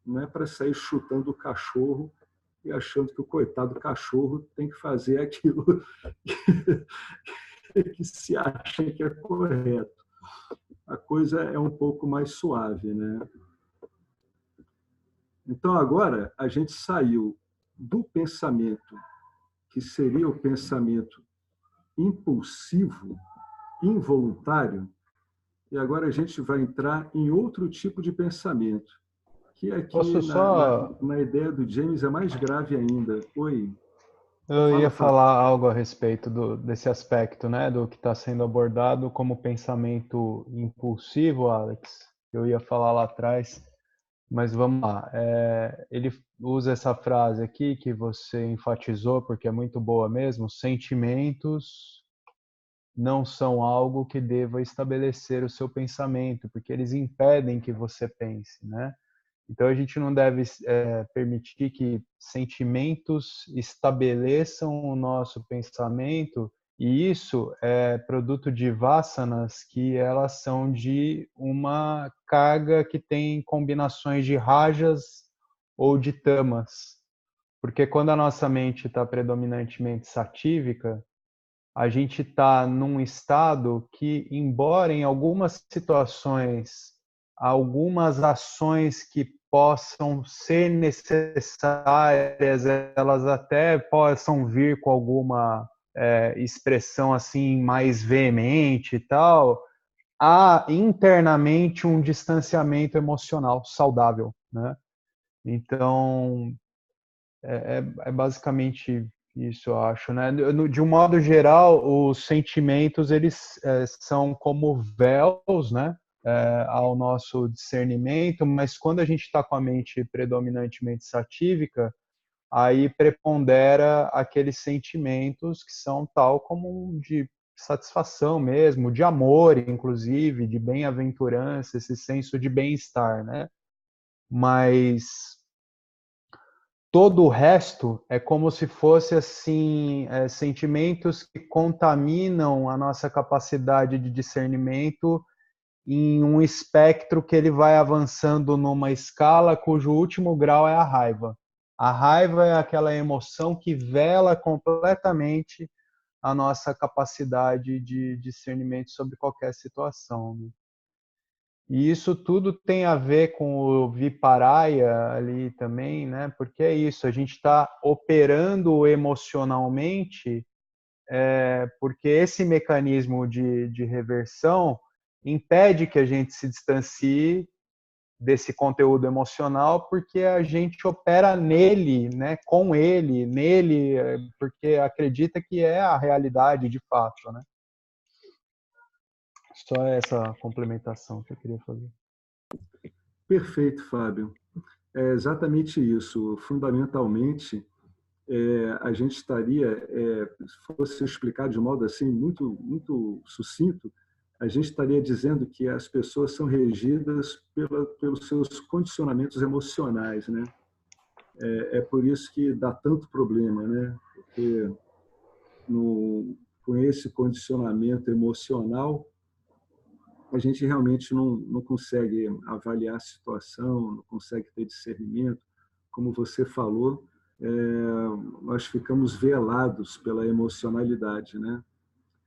Não é para sair chutando o cachorro e achando que o coitado do cachorro tem que fazer aquilo que se acha que é correto. A coisa é um pouco mais suave, né? Então, agora, a gente saiu do pensamento que seria o pensamento impulsivo, involuntário, e agora a gente vai entrar em outro tipo de pensamento, que aqui Posso só... na ideia do James é mais grave ainda. Oi, Eu fala, ia Fábio. falar algo a respeito desse aspecto, né, do que está sendo abordado como pensamento impulsivo, Alex. Eu ia falar lá atrás, mas vamos lá. Ele usa essa frase aqui que você enfatizou, porque é muito boa mesmo: sentimentos não são algo que deva estabelecer o seu pensamento, porque eles impedem que você pense, né? Então a gente não deve permitir que sentimentos estabeleçam o nosso pensamento, e isso é produto de vasanas, que elas são de uma carga que tem combinações de rajas ou de tamas. Porque quando a nossa mente está predominantemente satívica, a gente está num estado que, embora em algumas situações, algumas ações que possam ser necessárias, elas até possam vir com alguma expressão assim mais veemente e tal, há internamente um distanciamento emocional saudável, né? Então, é basicamente isso, eu acho, né? De um modo geral, os sentimentos, eles são como véus, né? Ao nosso discernimento, mas quando a gente está com a mente predominantemente satívica, aí prepondera aqueles sentimentos que são tal como de satisfação mesmo, de amor, inclusive, de bem-aventurança, esse senso de bem-estar, né? Mas todo o resto é como se fosse assim sentimentos que contaminam a nossa capacidade de discernimento em um espectro que ele vai avançando numa escala cujo último grau é a raiva. A raiva é aquela emoção que vela completamente a nossa capacidade de discernimento sobre qualquer situação, né? E isso tudo tem a ver com o Viparaya ali também, né? Porque é isso, a gente está operando emocionalmente, porque esse mecanismo de reversão impede que a gente se distancie desse conteúdo emocional, porque a gente opera nele, né? Com ele, nele, porque acredita que é a realidade de fato, né? Só essa complementação que eu queria fazer. Perfeito, Fábio. É exatamente isso. Fundamentalmente, a gente estaria, se fosse explicar de modo assim muito sucinto, a gente estaria dizendo que as pessoas são regidas pelos seus condicionamentos emocionais, né? É por isso que dá tanto problema, né? Porque com esse condicionamento emocional, a gente realmente não consegue avaliar a situação, não consegue ter discernimento. Como você falou, nós ficamos velados pela emocionalidade, né?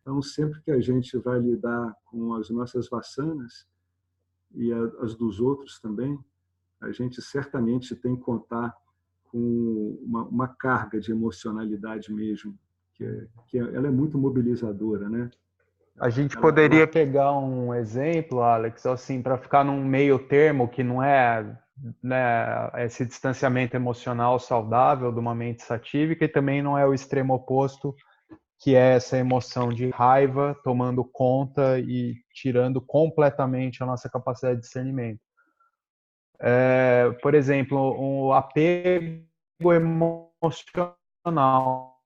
Então, sempre que a gente vai lidar com as nossas vasanas e as dos outros também, a gente certamente tem que contar com uma carga de emocionalidade mesmo, que ela é muito mobilizadora, né? A gente Ela poderia pegar um exemplo, Alex, assim, para ficar num meio termo que não é, né, esse distanciamento emocional saudável de uma mente satívica, e também não é o extremo oposto, que é essa emoção de raiva tomando conta e tirando completamente a nossa capacidade de discernimento. Por exemplo, o apego emocional.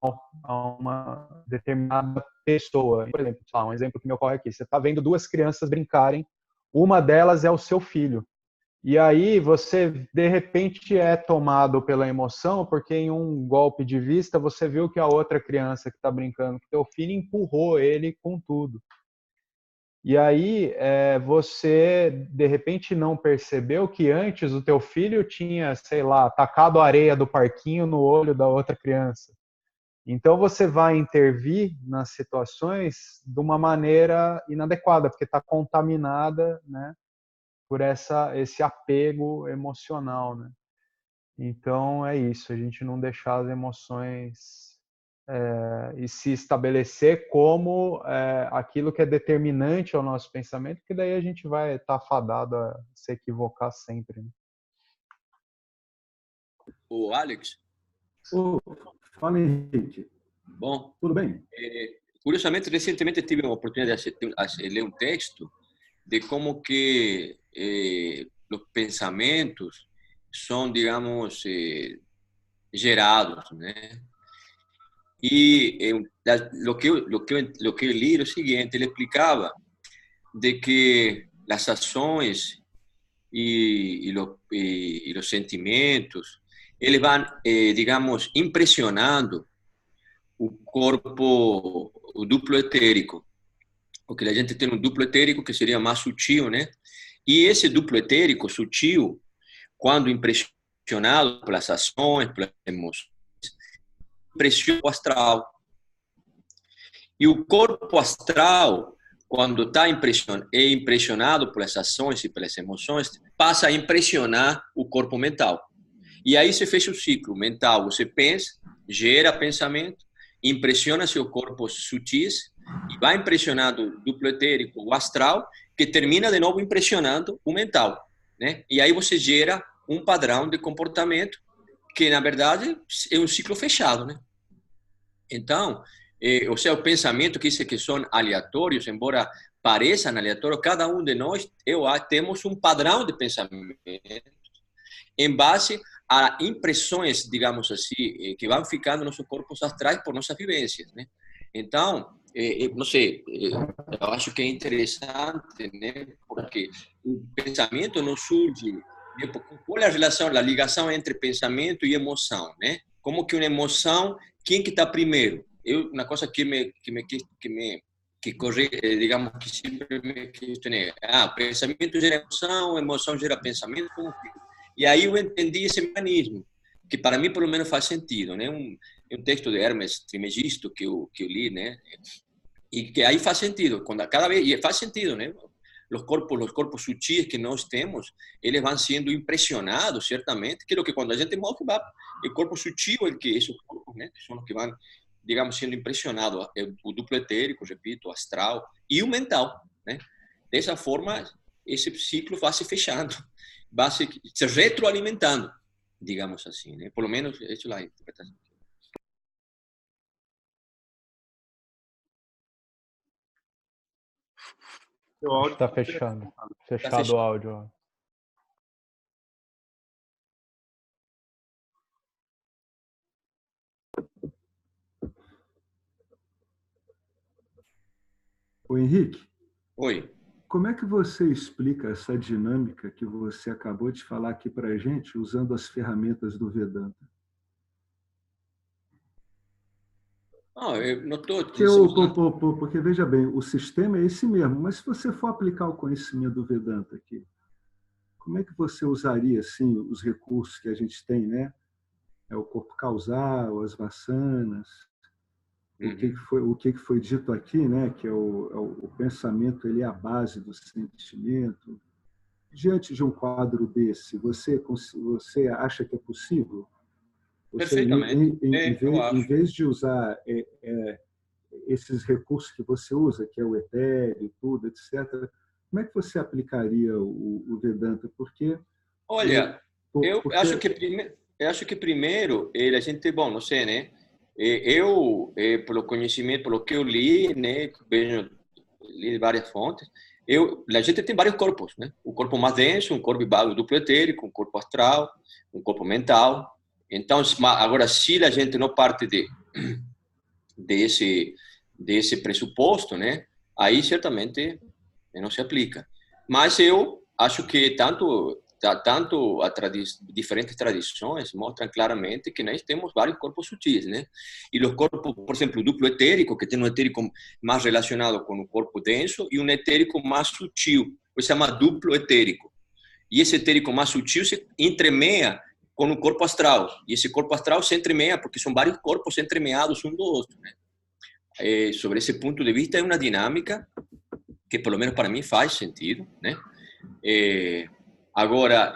a uma determinada pessoa. Por exemplo, um exemplo que me ocorre aqui. Você está vendo duas crianças brincarem, uma delas é o seu filho. E aí você, de repente, é tomado pela emoção, porque em um golpe de vista você viu que a outra criança que está brincando com o teu filho empurrou ele com tudo. E aí você, de repente, não percebeu que antes o teu filho tinha, sei lá, tacado a areia do parquinho no olho da outra criança. Então você vai intervir nas situações de uma maneira inadequada, porque está contaminada, né, por esse apego emocional, né? Então é isso, a gente não deixar as emoções e se estabelecer como aquilo que é determinante ao nosso pensamento, que daí a gente vai estar fadado a se equivocar sempre, né? O Alex. Fala, Henrique. Bom, tudo bem? Curiosamente, recentemente tive a oportunidade de ler um texto de como que os pensamentos são, digamos, gerados, né? E lo que eu li era o seguinte: ele explicava de que as ações e los sentimentos, eles vão, digamos, impressionando o corpo, o duplo etérico, porque a gente tem um duplo etérico que seria mais sutil, né? E esse duplo etérico sutil, quando impressionado pelas ações, pelas emoções, impressiona o astral. E o corpo astral, quando está impressionado pelas ações e pelas emoções, passa a impressionar o corpo mental. E aí se fecha o ciclo mental. Você pensa, gera pensamento, impressiona seu corpo sutis e vai impressionando o duplo etérico, o astral, que termina de novo impressionando o mental, né? E aí você gera um padrão de comportamento que, na verdade, é um ciclo fechado, né? Então, ou seja, o pensamento que são aleatórios, embora pareçam aleatórios, cada um de nós temos um padrão de pensamento em base a impressões, digamos assim, que vão ficando nos nossos corpos astrais por nossas vivências, né? Então, não sei, eu acho que é interessante, né? Porque o pensamento não surge, né? Qual é a relação, a ligação entre pensamento e emoção, né? Como que uma emoção, quem que está primeiro? Uma coisa que corre, digamos, que sempre me questionei. Pensamento gera emoção, emoção gera pensamento, como que... E aí eu entendi esse mecanismo, que para mim, pelo menos, faz sentido, né? Um texto de Hermes Trismegisto que eu li, né? E que aí faz sentido, quando cada vez, e faz sentido, né? Os corpos sutis que nós temos, eles vão sendo impressionados, certamente, que é o que quando a gente morre, o corpo sutil é que esses corpos, né? Que são os que vão, digamos, sendo impressionados, o duplo etérico, repito, o astral e o mental, né? Dessa forma, esse ciclo vai se fechando, vai se retroalimentando, digamos assim, né? Pelo menos, essa é a interpretação. Está fechado. Fechado o áudio. O Henrique. Oi. Como é que você explica essa dinâmica que você acabou de falar aqui para a gente, usando as ferramentas do Vedanta? Eu não estou... Porque, veja bem, o sistema é esse mesmo, mas se você for aplicar o conhecimento do Vedanta aqui, como é que você usaria assim, os recursos que a gente tem, né? O corpo causal, as vasanas, o que foi dito aqui, né? Que o pensamento, ele é a base do sentimento. Diante de um quadro desse, você acha que é possível? Perfeitamente. Em vez de usar esses recursos que você usa, que é o etéreo, tudo, etc., como é que você aplicaria o Vedanta? Porque... Olha, eu acho que primeiro, a gente, bom, não sei, né? Eu, pelo conhecimento, pelo que eu li, né? Li várias fontes, a gente tem vários corpos, né? O corpo mais denso, um corpo duplo etérico, um corpo astral, um corpo mental. Então, agora, se a gente não parte desse pressuposto, né? Aí certamente não se aplica. Mas eu acho que tanto diferentes tradições mostram claramente que nós temos vários corpos sutis, né? E os corpos, por exemplo, o duplo etérico, que tem um etérico mais relacionado com o corpo denso e um etérico mais sutil, que se chama duplo etérico. E esse etérico mais sutil se entremeia com o corpo astral. E esse corpo astral se entremeia, porque são vários corpos entremeados um do outro, né? Sobre esse ponto de vista, é uma dinâmica que, pelo menos para mim, faz sentido, né? Agora,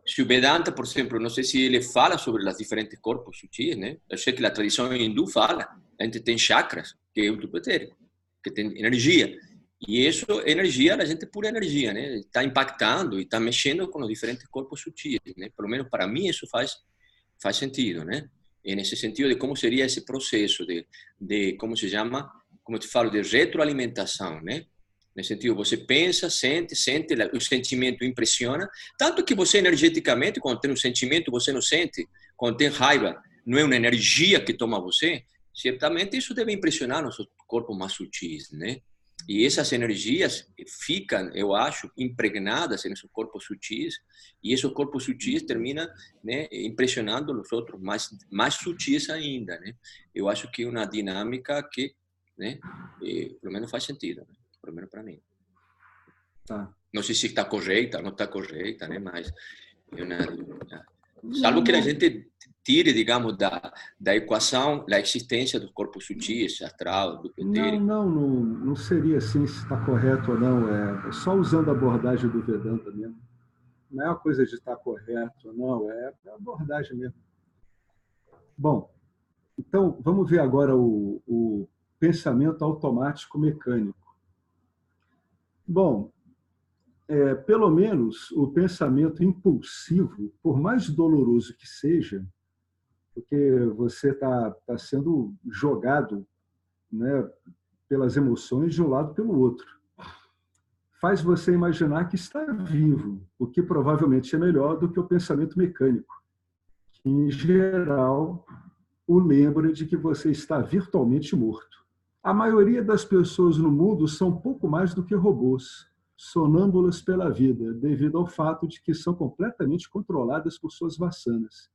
se o Vedanta, por exemplo, não sei se ele fala sobre os diferentes corpos sutis, né? Eu sei que a tradição hindu fala, a gente tem chakras, que é o duplo etérico, que tem energia. E isso, energia, a gente é pura energia, né? Está impactando e está mexendo com os diferentes corpos sutis, né? Pelo menos para mim isso faz sentido, né? E nesse sentido de como seria esse processo de como se chama, como eu te falo, de retroalimentação, né? Nesse sentido, você pensa, sente, o sentimento impressiona, tanto que você energeticamente, quando tem um sentimento, você não sente, quando tem raiva, não é uma energia que toma você, certamente isso deve impressionar nossos corpos mais sutis, né? E essas energias ficam, eu acho, impregnadas nesses corpos sutis, e esses corpos sutis terminam, né, impressionando os outros mais sutis ainda, né? Eu acho que é uma dinâmica que, né, pelo menos faz sentido, né? Pelo menos para mim. Tá. Não sei se está correta ou não está correta, né? Mas salvo que a gente tire, digamos, da equação a existência dos corpos sutis, astral, do etérico. Não seria assim se está correto ou não. É só usando a abordagem do Vedanta mesmo. Não é uma coisa de estar correto ou não, é a abordagem mesmo. Bom, então vamos ver agora o pensamento automático mecânico. Bom, pelo menos o pensamento impulsivo, por mais doloroso que seja, porque você está sendo jogado, né, pelas emoções de um lado pelo outro, faz você imaginar que está vivo, o que provavelmente é melhor do que o pensamento mecânico, que, em geral, o lembra de que você está virtualmente morto. A maioria das pessoas no mundo são pouco mais do que robôs, sonâmbulas pela vida, devido ao fato de que são completamente controladas por suas vassanas.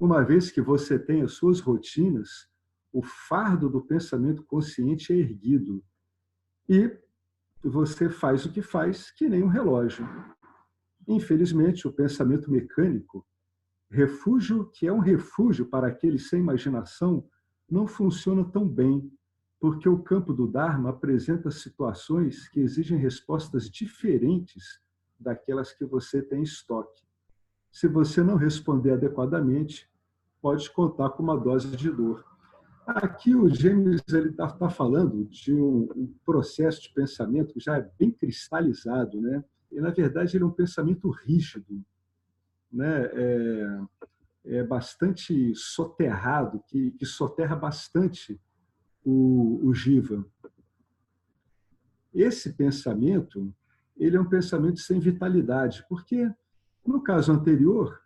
Uma vez que você tem as suas rotinas, o fardo do pensamento consciente é erguido e você faz o que faz, que nem um relógio. Infelizmente, o pensamento mecânico, refúgio que é um refúgio para aqueles sem imaginação, não funciona tão bem, porque o campo do Dharma apresenta situações que exigem respostas diferentes daquelas que você tem em estoque. Se você não responder adequadamente, pode contar com uma dose de dor. Aqui o James está falando de um processo de pensamento que já é bem cristalizado, né? E, na verdade, ele é um pensamento rígido, né? É bastante soterrado, que soterra bastante o Jiva. Esse pensamento, ele é um pensamento sem vitalidade, porque, no caso anterior,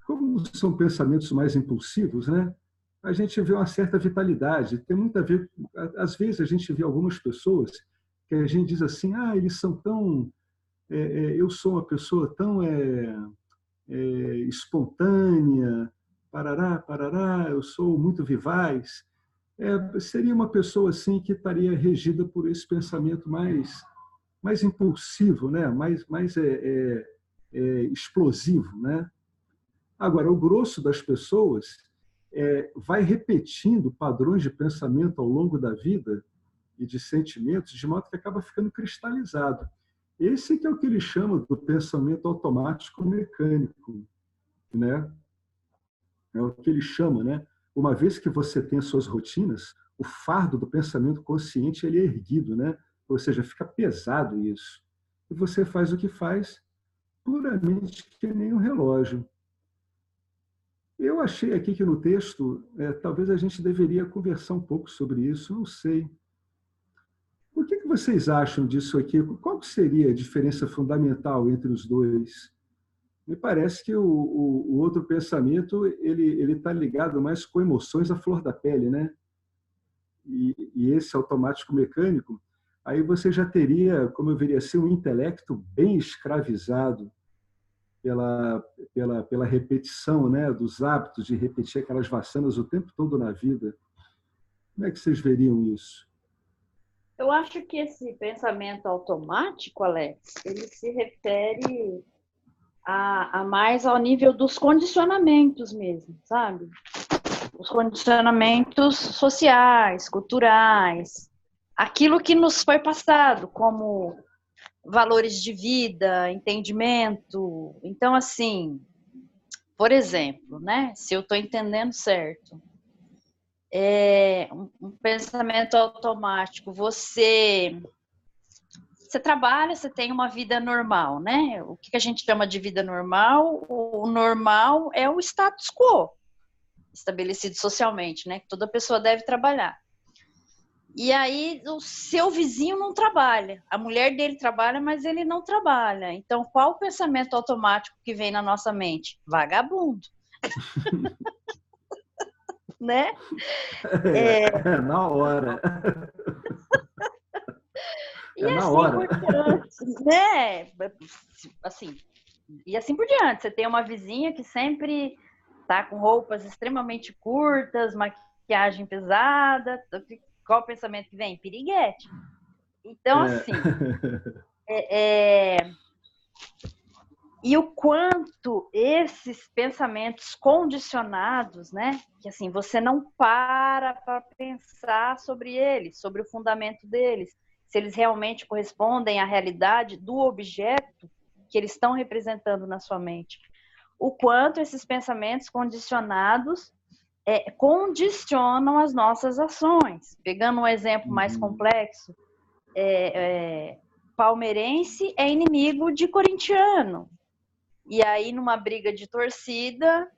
como são pensamentos mais impulsivos, né, a gente vê uma certa vitalidade. Tem muito a ver, às vezes a gente vê algumas pessoas que a gente diz assim, eles são tão... eu sou uma pessoa tão espontânea, parará, eu sou muito vivaz. Seria uma pessoa assim que estaria regida por esse pensamento mais impulsivo, né? mais explosivo, né? Agora, o grosso das pessoas vai repetindo padrões de pensamento ao longo da vida e de sentimentos, de modo que acaba ficando cristalizado. Esse que é o que ele chama do pensamento automático mecânico, né? É o que ele chama, né? Uma vez que você tem as suas rotinas, o fardo do pensamento consciente ele é erguido, né? Ou seja, fica pesado isso. E você faz o que faz puramente que nem um relógio. Eu achei aqui que no texto, talvez a gente deveria conversar um pouco sobre isso, não sei. O que vocês acham disso aqui? Qual seria a diferença fundamental entre os dois? Me parece que o outro pensamento ele está ligado mais com emoções à flor da pele, né? e esse automático mecânico, aí você já teria, como eu veria assim, um intelecto bem escravizado pela repetição, né, dos hábitos de repetir aquelas vacinas o tempo todo na vida. Como é que vocês veriam isso? Eu acho que esse pensamento automático, Alex, ele se refere a mais ao nível dos condicionamentos mesmo, sabe? Os condicionamentos sociais, culturais, aquilo que nos foi passado como valores de vida, entendimento. Então, assim, por exemplo, né? Se eu estou entendendo certo, um pensamento automático, você trabalha, você tem uma vida normal, né? O que a gente chama de vida normal? O normal é o status quo estabelecido socialmente, né? Que toda pessoa deve trabalhar. E aí o seu vizinho não trabalha, a mulher dele trabalha, mas ele não trabalha. Então, qual o pensamento automático que vem na nossa mente? Vagabundo. Né? Na hora. E assim por diante, né? Assim, e assim por diante. Você tem uma vizinha que sempre tá com roupas extremamente curtas, maquiagem pesada. Qual o pensamento que vem? Piriguete. Então, assim, e o quanto esses pensamentos condicionados, né? Que assim, você não para pensar sobre eles, sobre o fundamento deles, se eles realmente correspondem à realidade do objeto que eles estão representando na sua mente. O quanto esses pensamentos condicionados condicionam as nossas ações. Pegando um exemplo mais complexo, palmeirense é inimigo de corintiano. E aí, numa briga de torcida,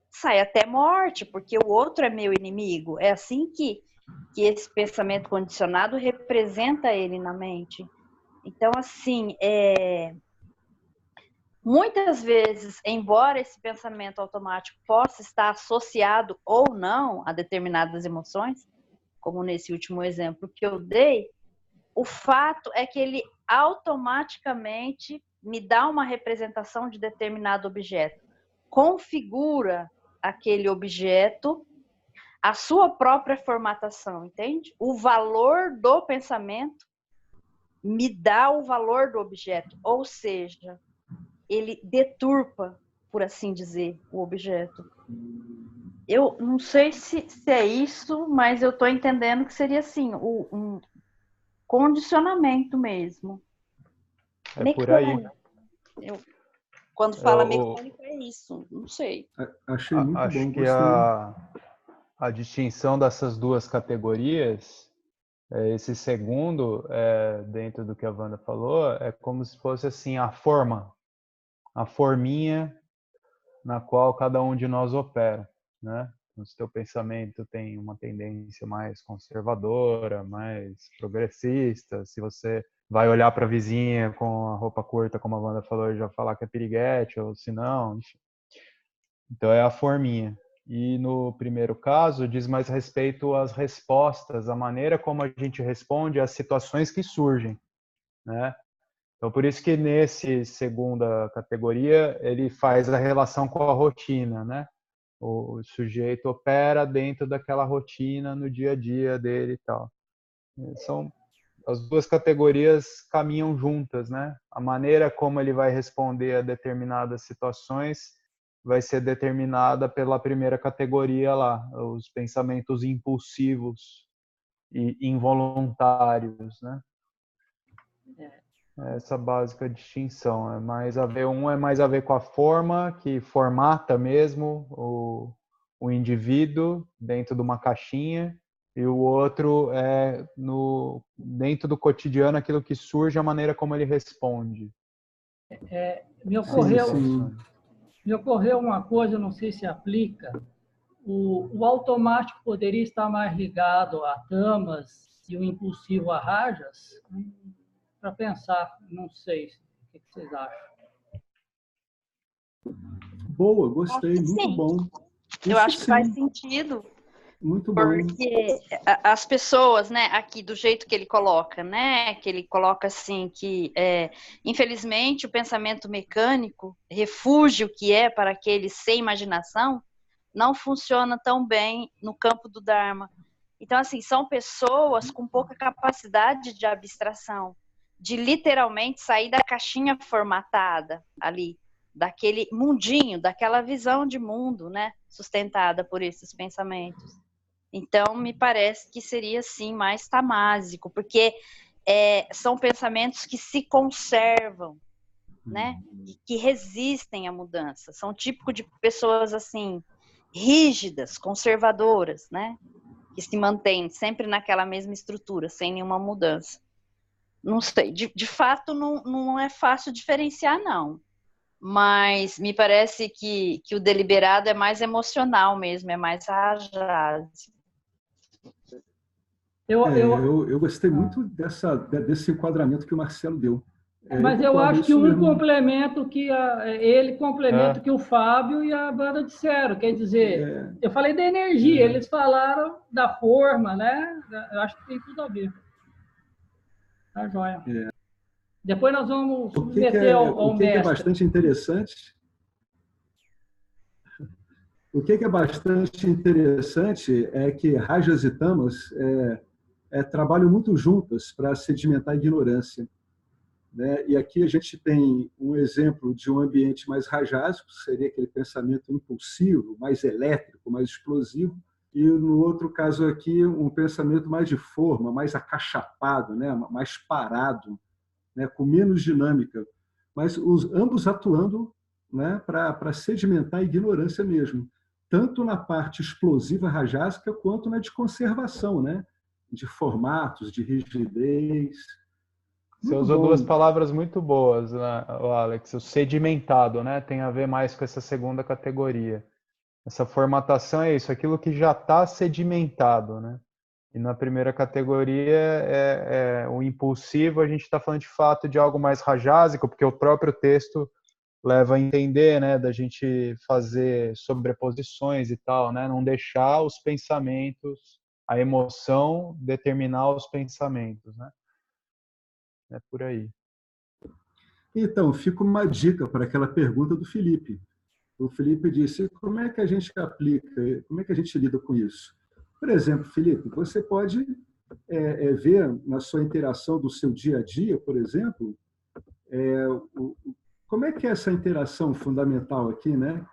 sai até morte, porque o outro é meu inimigo. É assim que esse pensamento condicionado representa ele na mente. Então, assim, muitas vezes, embora esse pensamento automático possa estar associado ou não a determinadas emoções, como nesse último exemplo que eu dei, o fato é que ele automaticamente me dá uma representação de determinado objeto, configura aquele objeto, a sua própria formatação, entende? O valor do pensamento me dá o valor do objeto, ou seja, ele deturpa, por assim dizer, o objeto. Eu não sei se é isso, mas eu estou entendendo que seria assim, um condicionamento mesmo. Mecânico. Quando fala mecânico é isso, não sei. Achei muito Acho bom, que gostei. a distinção dessas duas categorias, esse segundo, dentro do que a Wanda falou, é como se fosse assim a forminha na qual cada um de nós opera, né? Então, se teu pensamento tem uma tendência mais conservadora, mais progressista, se você vai olhar para a vizinha com a roupa curta, como a Wanda falou, e já falar que é piriguete, ou se não, enfim. Então é a forminha. E no primeiro caso, diz mais respeito às respostas, a maneira como a gente responde às situações que surgem, né? Então, por isso que nesse segunda categoria, ele faz a relação com a rotina, né? O sujeito opera dentro daquela rotina no dia a dia dele e tal. São as duas categorias caminham juntas, né? A maneira como ele vai responder a determinadas situações vai ser determinada pela primeira categoria lá, os pensamentos impulsivos e involuntários, né? Essa básica distinção é mais a ver, é mais a ver com a forma que formata mesmo o indivíduo dentro de uma caixinha, e o outro é dentro do cotidiano aquilo que surge, a maneira como ele responde. Me ocorreu uma coisa, não sei se aplica. O automático poderia estar mais ligado a tamas e o impulsivo a rajas? Para pensar, não sei. O que vocês acham? Boa, gostei, muito bom. Eu acho que faz sentido. Muito bom. Porque as pessoas, né, aqui do jeito que ele coloca, né, que ele coloca assim que, infelizmente, o pensamento mecânico, refúgio que é para aqueles sem imaginação, não funciona tão bem no campo do Dharma. Então, assim, são pessoas com pouca capacidade de abstração, de literalmente sair da caixinha formatada ali, daquele mundinho, daquela visão de mundo, né, sustentada por esses pensamentos. Então, me parece que seria, sim, mais tamásico, porque são pensamentos que se conservam, né? E que resistem à mudança. São típicos de pessoas, assim, rígidas, conservadoras, né? Que se mantêm sempre naquela mesma estrutura, sem nenhuma mudança. Não sei, de fato, não é fácil diferenciar, não. Mas me parece que o deliberado é mais emocional mesmo, é mais rajado. Eu gostei muito desse enquadramento que o Marcelo deu. Mas eu acho que um mesmo. complemento que ele complementa o que o Fábio e a banda disseram. Quer dizer, eu falei da energia, eles falaram da forma, né? Eu acho que tem tudo a ver. Tá joia. Depois nós vamos submeter ao o que mestre. É bastante interessante. O que é bastante interessante é que rajas e tamas trabalham muito juntas para sedimentar a ignorância, né? E aqui a gente tem um exemplo de um ambiente mais rajásico, seria aquele pensamento impulsivo, mais elétrico, mais explosivo, e no outro caso aqui um pensamento mais de forma, mais acachapado, né? Mais parado, né? Com menos dinâmica, mas ambos atuando, né? Para sedimentar a ignorância mesmo, tanto na parte explosiva rajásica quanto na de conservação, né? De formatos, de rigidez. Você Muito usou duas bom. palavras muito boas, né, Alex. O sedimentado, né? Tem a ver mais com essa segunda categoria. Essa formatação é isso, aquilo que já está sedimentado, né? E na primeira categoria é o impulsivo, a gente está falando de fato de algo mais rajásico, porque o próprio texto leva a entender, né, da gente fazer sobreposições e tal, né? Não deixar os pensamentos, a emoção determinar os pensamentos, né? É por aí. Então, fica uma dica para aquela pergunta do Felipe. O Felipe disse: como é que a gente aplica, como é que a gente lida com isso? Por exemplo, Felipe, você pode ver na sua interação do seu dia a dia, por exemplo, como é que é essa interação fundamental aqui, né?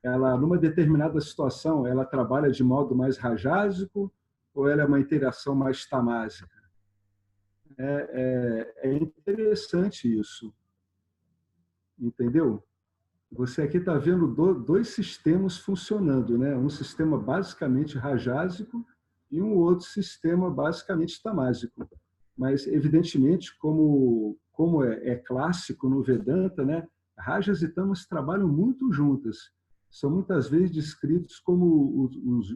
Ela, numa determinada situação, ela trabalha de modo mais rajásico ou ela é uma interação mais tamásica? É interessante isso, entendeu? Você aqui está vendo dois sistemas funcionando, né? Um sistema basicamente rajásico e um outro sistema basicamente tamásico. Mas, evidentemente, como é clássico no Vedanta, né? Rajas e tamas trabalham muito juntas. São muitas vezes descritos como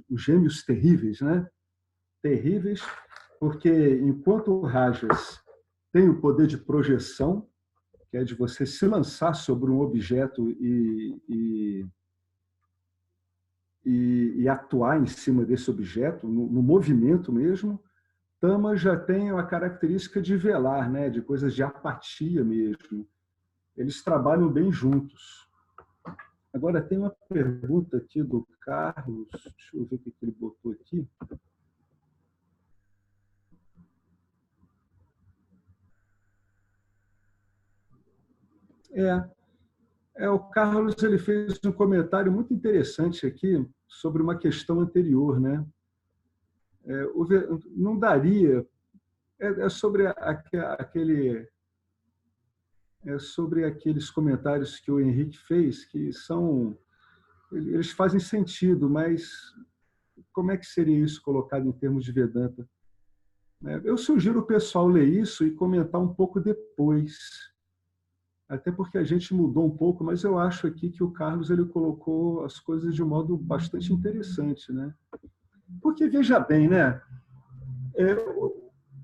os gêmeos terríveis, né? Terríveis porque, enquanto rajas tem o poder de projeção, que é de você se lançar sobre um objeto e atuar em cima desse objeto, no movimento mesmo. Tamas já tem a característica de velar, né? De coisas de apatia mesmo. Eles trabalham bem juntos. Agora, tem uma pergunta aqui do Carlos, deixa eu ver o que ele botou aqui. O Carlos ele fez um comentário muito interessante aqui sobre uma questão anterior, né? Não daria. Sobre sobre aqueles comentários que o Henrique fez, que eles fazem sentido, mas como é que seria isso colocado em termos de Vedanta? Eu sugiro o pessoal ler isso e comentar um pouco depois. Até porque a gente mudou um pouco, mas eu acho aqui que o Carlos ele colocou as coisas de um modo bastante interessante, né? Porque, veja bem, né?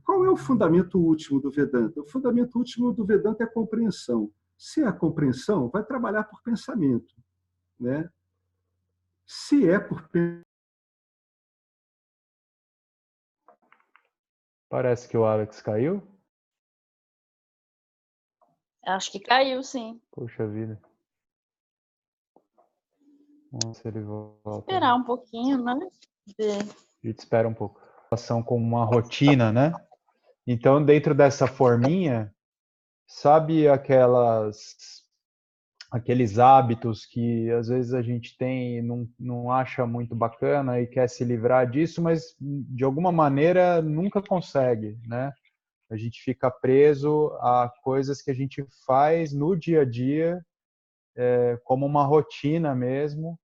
Qual é o fundamento último do Vedanta? O fundamento último do Vedanta é a compreensão. Se é a compreensão, vai trabalhar por pensamento, né? Se é por Parece que o Alex caiu. Acho que caiu, sim. Puxa vida. Vamos ver se ele volta. Esperar um pouquinho, né? Ver. A gente espera um pouco. Relação com uma rotina, né? Então, dentro dessa forminha, sabe aqueles hábitos que às vezes a gente tem e não acha muito bacana e quer se livrar disso, mas de alguma maneira nunca consegue, né? A gente fica preso a coisas que a gente faz no dia a dia, como uma rotina mesmo,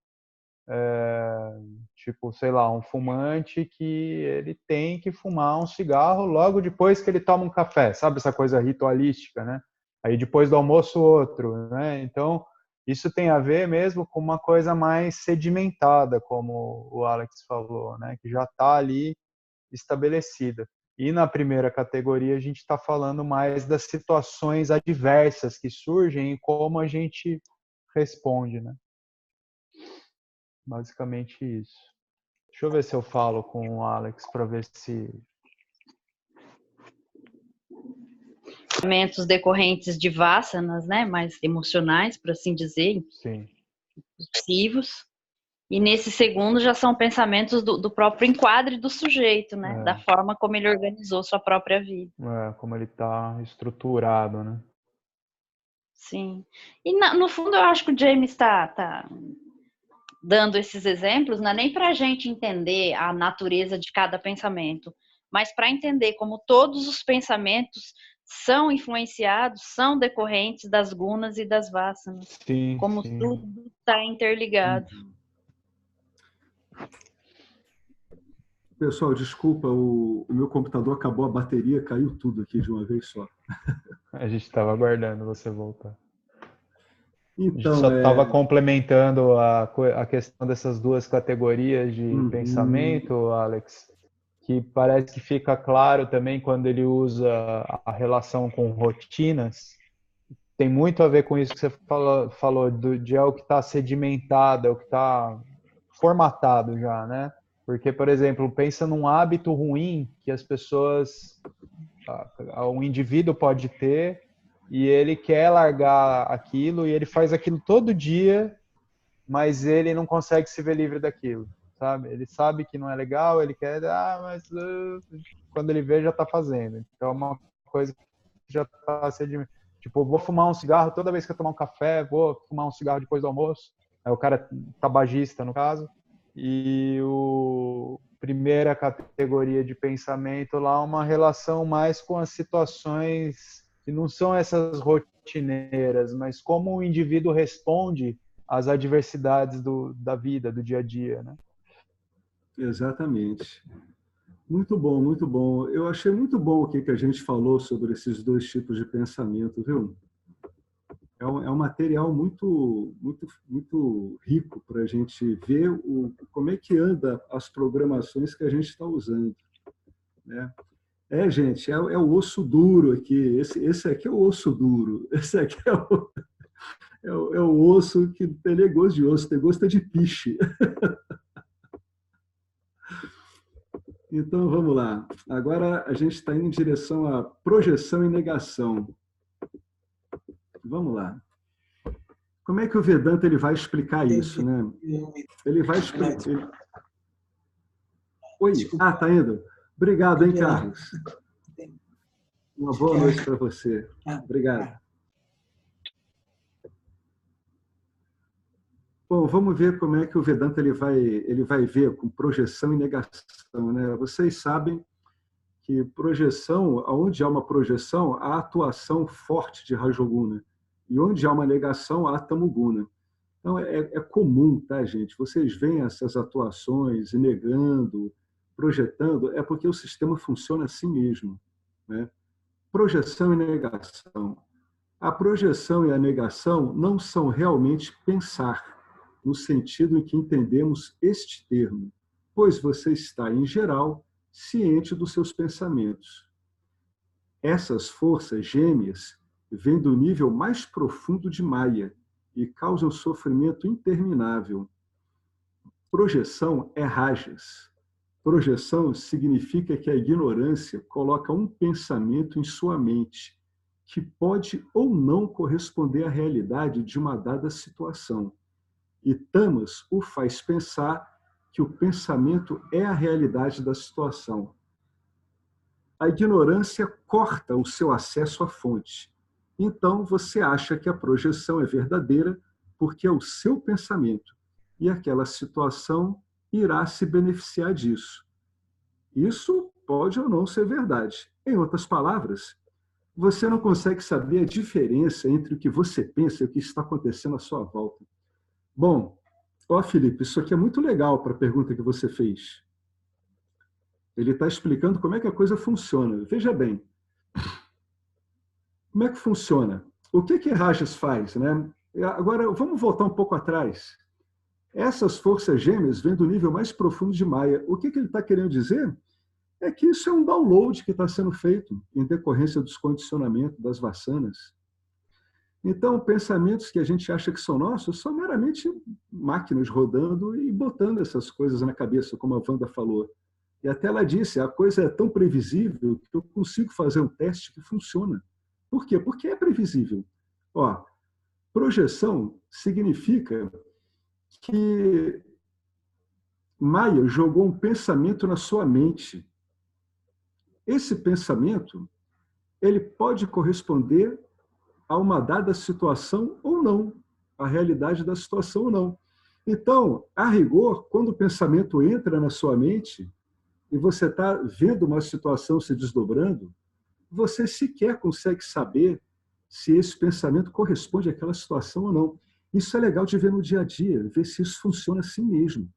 tipo, sei lá, um fumante que ele tem que fumar um cigarro logo depois que ele toma um café, sabe essa coisa ritualística, né? Aí depois do almoço outro, né? Então, isso tem a ver mesmo com uma coisa mais sedimentada, como o Alex falou, né? Que já está ali estabelecida. E na primeira categoria a gente está falando mais das situações adversas que surgem e como a gente responde, né? Basicamente isso. Deixa eu ver se eu falo com o Alex para ver se... Pensamentos decorrentes de vássanas, né? Mais emocionais, por assim dizer, Sim. impulsivos. E nesse segundo já são pensamentos do próprio enquadre do sujeito, né? Da forma como ele organizou sua própria vida. Como ele está estruturado, né? Sim. E no fundo eu acho que o James está dando esses exemplos, não é nem para a gente entender a natureza de cada pensamento, mas para entender como todos os pensamentos são influenciados, são decorrentes das gunas e das vássanas. Sim, como sim. tudo está interligado. Pessoal, desculpa, o meu computador acabou a bateria, caiu tudo aqui de uma vez só. A gente estava aguardando você voltar. Então, a gente só estava complementando a questão dessas duas categorias de pensamento, Alex, que parece que fica claro também quando ele usa a relação com rotinas. Tem muito a ver com isso que você falou de algo que está sedimentado, o que está formatado já, né? Porque, por exemplo, pensa num hábito ruim que as pessoas, um indivíduo pode ter e ele quer largar aquilo e ele faz aquilo todo dia, mas ele não consegue se ver livre daquilo, sabe? Ele sabe que não é legal, ele quer, mas quando ele vê já está fazendo. Então é uma coisa que já está sedimentada. Tipo, vou fumar um cigarro toda vez que eu tomar um café, vou fumar um cigarro depois do almoço. É o cara tabagista, no caso. E o primeira categoria de pensamento lá, uma relação mais com as situações que não são essas rotineiras, mas como o indivíduo responde às adversidades da vida, do dia a dia, né? Exatamente. Muito bom, muito bom. Eu achei muito bom o que a gente falou sobre esses dois tipos de pensamento, viu? É um material muito, muito, muito rico para a gente ver como é que anda as programações que a gente está usando, né? Gente, é o osso duro aqui. Esse aqui é o osso duro. Esse aqui é o osso que tem gosto de osso, tem gosto de piche. Então, vamos lá. Agora a gente está indo em direção à projeção e negação. Vamos lá. Como é que o Vedanta ele vai explicar isso, né? Ele vai explicar... Oi? Tá indo. Obrigado, hein, Carlos? Uma boa noite para você. Obrigado. Bom, vamos ver como é que o Vedanta ele vai ver com projeção e negação, né? Vocês sabem que projeção, onde há uma projeção, há atuação forte de Rajoguna. E onde há uma negação, há Tamoguna. Então, é comum, tá, gente? Vocês veem essas atuações negando, projetando, é porque o sistema funciona assim mesmo, né? Projeção e negação. A projeção e a negação não são realmente pensar, no sentido em que entendemos este termo, pois você está, em geral, ciente dos seus pensamentos. Essas forças gêmeas vêm do nível mais profundo de Maya e causam sofrimento interminável. Projeção é rajas. Projeção significa que a ignorância coloca um pensamento em sua mente, que pode ou não corresponder à realidade de uma dada situação. E Tamas o faz pensar que o pensamento é a realidade da situação. A ignorância corta o seu acesso à fonte. Então, você acha que a projeção é verdadeira porque é o seu pensamento, e aquela situação irá se beneficiar disso. Isso pode ou não ser verdade. Em outras palavras, você não consegue saber a diferença entre o que você pensa e o que está acontecendo à sua volta. Bom, Felipe, isso aqui é muito legal para a pergunta que você fez. Ele está explicando como é que a coisa funciona. Veja bem, como é que funciona? O que Rajas faz, né? Agora, vamos voltar um pouco atrás. Essas forças gêmeas vêm do nível mais profundo de Maia. O que ele está querendo dizer é que isso é um download que está sendo feito em decorrência dos condicionamentos das vassanas. Então, pensamentos que a gente acha que são nossos são meramente máquinas rodando e botando essas coisas na cabeça, como a Wanda falou. E até ela disse, a coisa é tão previsível que eu consigo fazer um teste que funciona. Por quê? Porque é previsível. Projeção significa que Maia jogou um pensamento na sua mente. Esse pensamento, ele pode corresponder a uma dada situação ou não, a realidade da situação ou não. Então, a rigor, quando o pensamento entra na sua mente e você está vendo uma situação se desdobrando, você sequer consegue saber se esse pensamento corresponde àquela situação ou não. Isso é legal de ver no dia a dia, ver se isso funciona assim mesmo,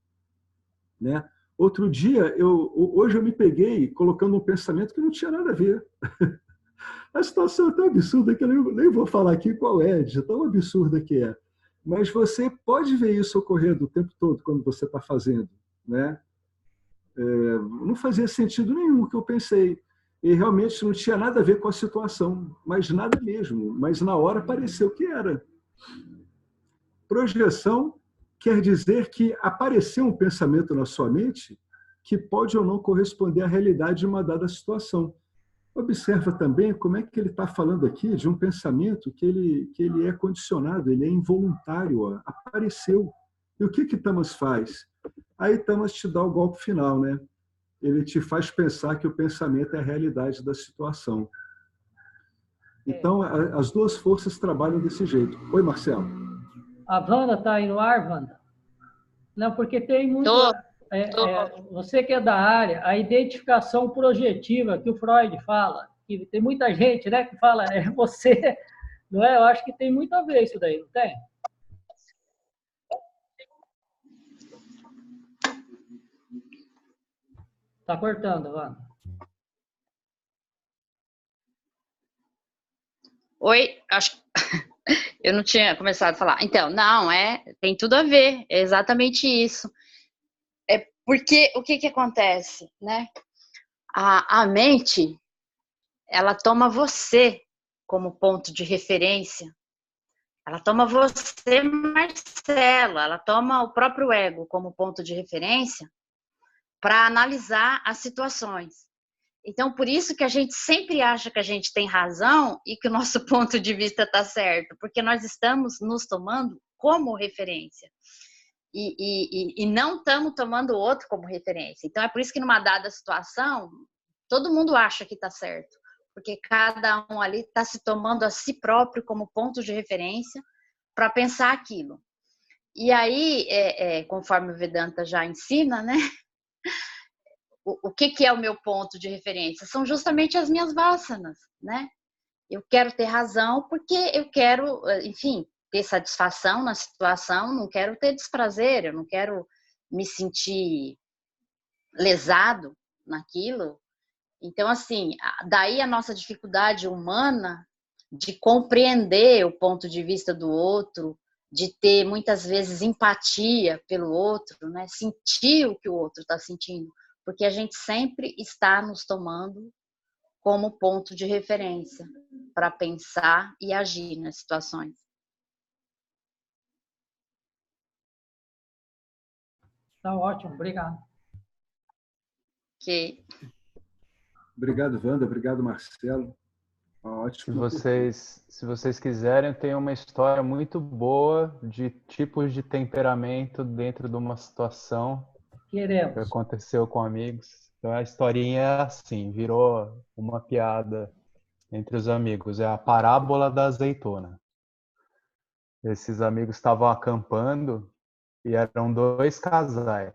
né? Outro dia, hoje eu me peguei colocando um pensamento que não tinha nada a ver. A situação é tão absurda que eu nem vou falar aqui qual é, de tão absurda que é. Mas você pode ver isso ocorrendo o tempo todo quando você está fazendo, né? Não fazia sentido nenhum o que eu pensei. E realmente não tinha nada a ver com a situação, mas nada mesmo. Mas na hora pareceu que era. Projeção quer dizer que apareceu um pensamento na sua mente que pode ou não corresponder à realidade de uma dada situação. Observa também como é que ele está falando aqui de um pensamento que ele é condicionado, ele é involuntário, apareceu. E o que Tamas faz? Aí Tamas te dá o golpe final, né? Ele te faz pensar que o pensamento é a realidade da situação. Então, as duas forças trabalham desse jeito. Oi, Marcelo. A Wanda está aí no ar, Wanda? Não, porque tem muito... você que é da área, a identificação projetiva que o Freud fala, que tem muita gente, né, que fala, é você, não é? Eu acho que tem muito a ver isso daí, não tem? Tá cortando, Wanda. Oi, acho que eu não tinha começado a falar. Então, não, tem tudo a ver, é exatamente isso. Porque o que acontece, né? A mente, ela toma você como ponto de referência. Ela toma você, Marcelo, ela toma o próprio ego como ponto de referência para analisar as situações. Então, por isso que a gente sempre acha que a gente tem razão e que o nosso ponto de vista está certo, porque nós estamos nos tomando como referência. E não estamos tomando o outro como referência. Então, é por isso que numa dada situação, todo mundo acha que está certo, porque cada um ali está se tomando a si próprio como ponto de referência para pensar aquilo. E aí, conforme o Vedanta já ensina, né? O que é o meu ponto de referência? São justamente as minhas vasanas, né? Eu quero ter razão porque eu quero, enfim, ter satisfação na situação, não quero ter desprazer, eu não quero me sentir lesado naquilo. Então, assim, daí a nossa dificuldade humana de compreender o ponto de vista do outro, de ter muitas vezes empatia pelo outro, né? Sentir o que o outro está sentindo, porque a gente sempre está nos tomando como ponto de referência para pensar e agir nas situações. Tá ótimo, obrigado. Ok. Obrigado, Wanda. Obrigado, Marcelo. Ótimo. Se vocês quiserem, tem uma história muito boa de tipos de temperamento dentro de uma situação que Queremos. aconteceu com amigos. Então a historinha é assim, virou uma piada entre os amigos. É a parábola da azeitona. Esses amigos estavam acampando e eram 2 casais.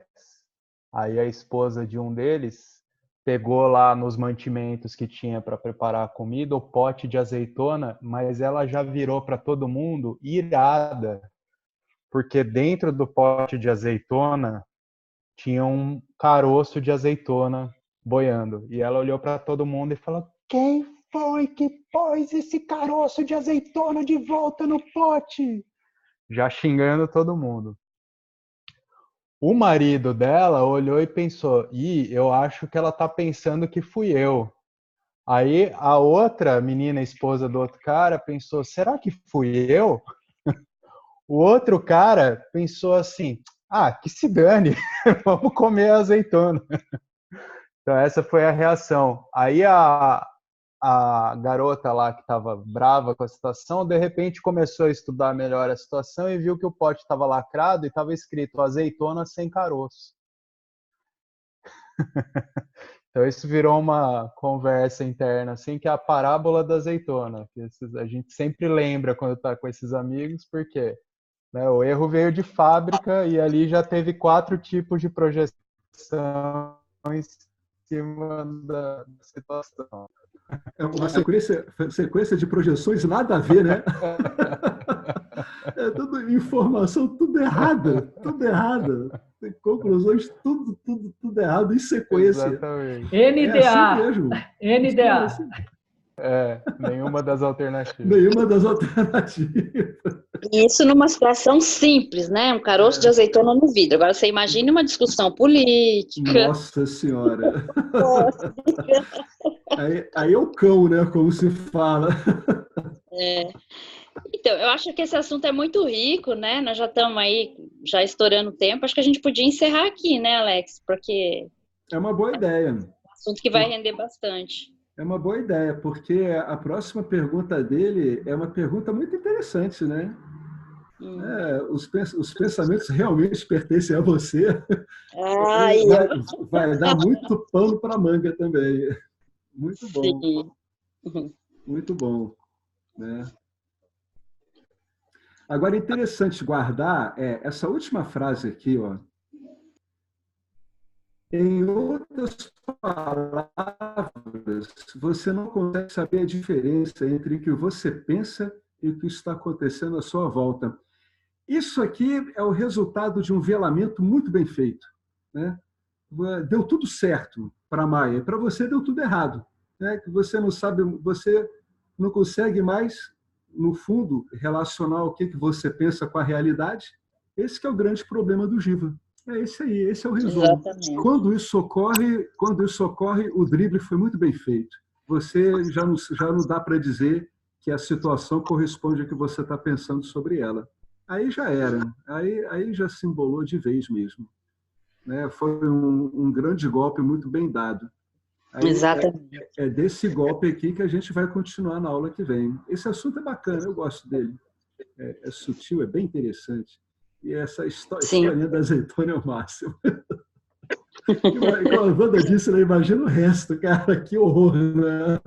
Aí a esposa de um deles pegou lá nos mantimentos que tinha para preparar a comida o pote de azeitona, mas ela já virou para todo mundo irada, porque dentro do pote de azeitona tinha um caroço de azeitona boiando. E ela olhou para todo mundo e falou: "Quem foi que pôs esse caroço de azeitona de volta no pote?" Já xingando todo mundo. O marido dela olhou e pensou: eu acho que ela tá pensando que fui eu. Aí a outra menina, esposa do outro cara, pensou: será que fui eu? O outro cara pensou assim: que se dane, vamos comer a azeitona. Então essa foi a reação. Aí a garota lá que estava brava com a situação, de repente começou a estudar melhor a situação e viu que o pote estava lacrado e estava escrito azeitona sem caroço. Então isso virou uma conversa interna, assim, que é a parábola da azeitona. Que a gente sempre lembra quando está com esses amigos, porque né, o erro veio de fábrica e ali já teve 4 tipos de projeção em cima da situação. É uma sequência de projeções nada a ver, né? É tudo informação, tudo errada. Tem conclusões, tudo errado em sequência. Exatamente. NDA. É assim mesmo. NDA. Nenhuma das alternativas. Nenhuma das alternativas. Isso numa situação simples, né? Um caroço de azeitona no vidro. Agora você imagine uma discussão política. Nossa Senhora. Aí é o cão, né? Como se fala. Então, eu acho que esse assunto é muito rico, né? Nós já estamos aí, já estourando o tempo. Acho que a gente podia encerrar aqui, né, Alex? Porque É uma boa ideia. é um assunto que vai render bastante. É uma boa ideia, porque a próxima pergunta dele é uma pergunta muito interessante, né? Os pensamentos realmente pertencem a você? Vai dar muito pano para manga também. Muito bom. Sim. Muito bom. Né? Agora, é interessante guardar essa última frase aqui, ó. Em outras palavras, você não consegue saber a diferença entre o que você pensa e o que está acontecendo à sua volta. Isso aqui é o resultado de um velamento muito bem feito. Né? Deu tudo certo para a Maia, para você deu tudo errado. Né? Que você não sabe, você não consegue mais, no fundo, relacionar o que você pensa com a realidade. Esse que é o grande problema do Giva. É esse aí, esse é o resumo. Exatamente. Quando isso ocorre, o drible foi muito bem feito. Você já não dá para dizer que a situação corresponde ao que você está pensando sobre ela. Aí já era, aí já se embolou de vez mesmo. Né? Foi um grande golpe muito bem dado. Aí Exatamente. é desse golpe aqui que a gente vai continuar na aula que vem. Esse assunto é bacana, eu gosto dele. É sutil, é bem interessante. E essa historinha da azeitona é o máximo. Como a Wanda disse, né? Imagina o resto, cara, que horror, né?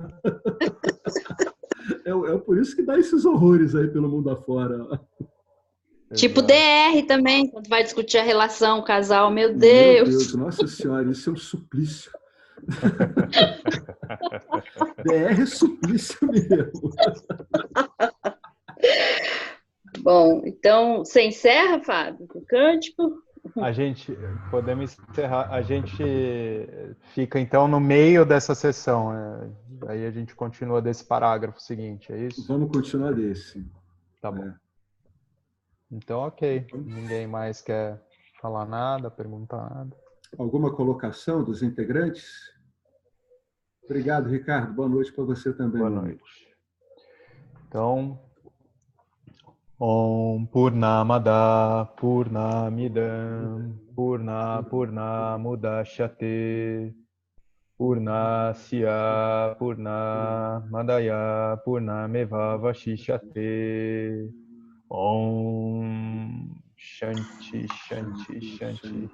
É por isso que dá esses horrores aí pelo mundo afora. Tipo DR também, quando vai discutir a relação, o casal, meu Meu Deus. Deus, nossa senhora, isso é um suplício. DR é suplício mesmo. Bom, então, você encerra, Fábio, com o cântico? Podemos encerrar, a gente fica então no meio dessa sessão, aí a gente continua desse parágrafo seguinte, é isso? Vamos continuar desse. Tá bom. Então, ok. Ninguém mais quer falar nada, perguntar nada. Alguma colocação dos integrantes? Obrigado, Ricardo. Boa noite para você também. Boa noite. Então, Om Purnamada Purnamidam Purnamudachyate Purnasya Purnamadaya Purnameva Vashishyate. Om Shanti, Shanti, Shanti.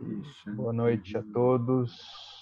Boa noite a todos.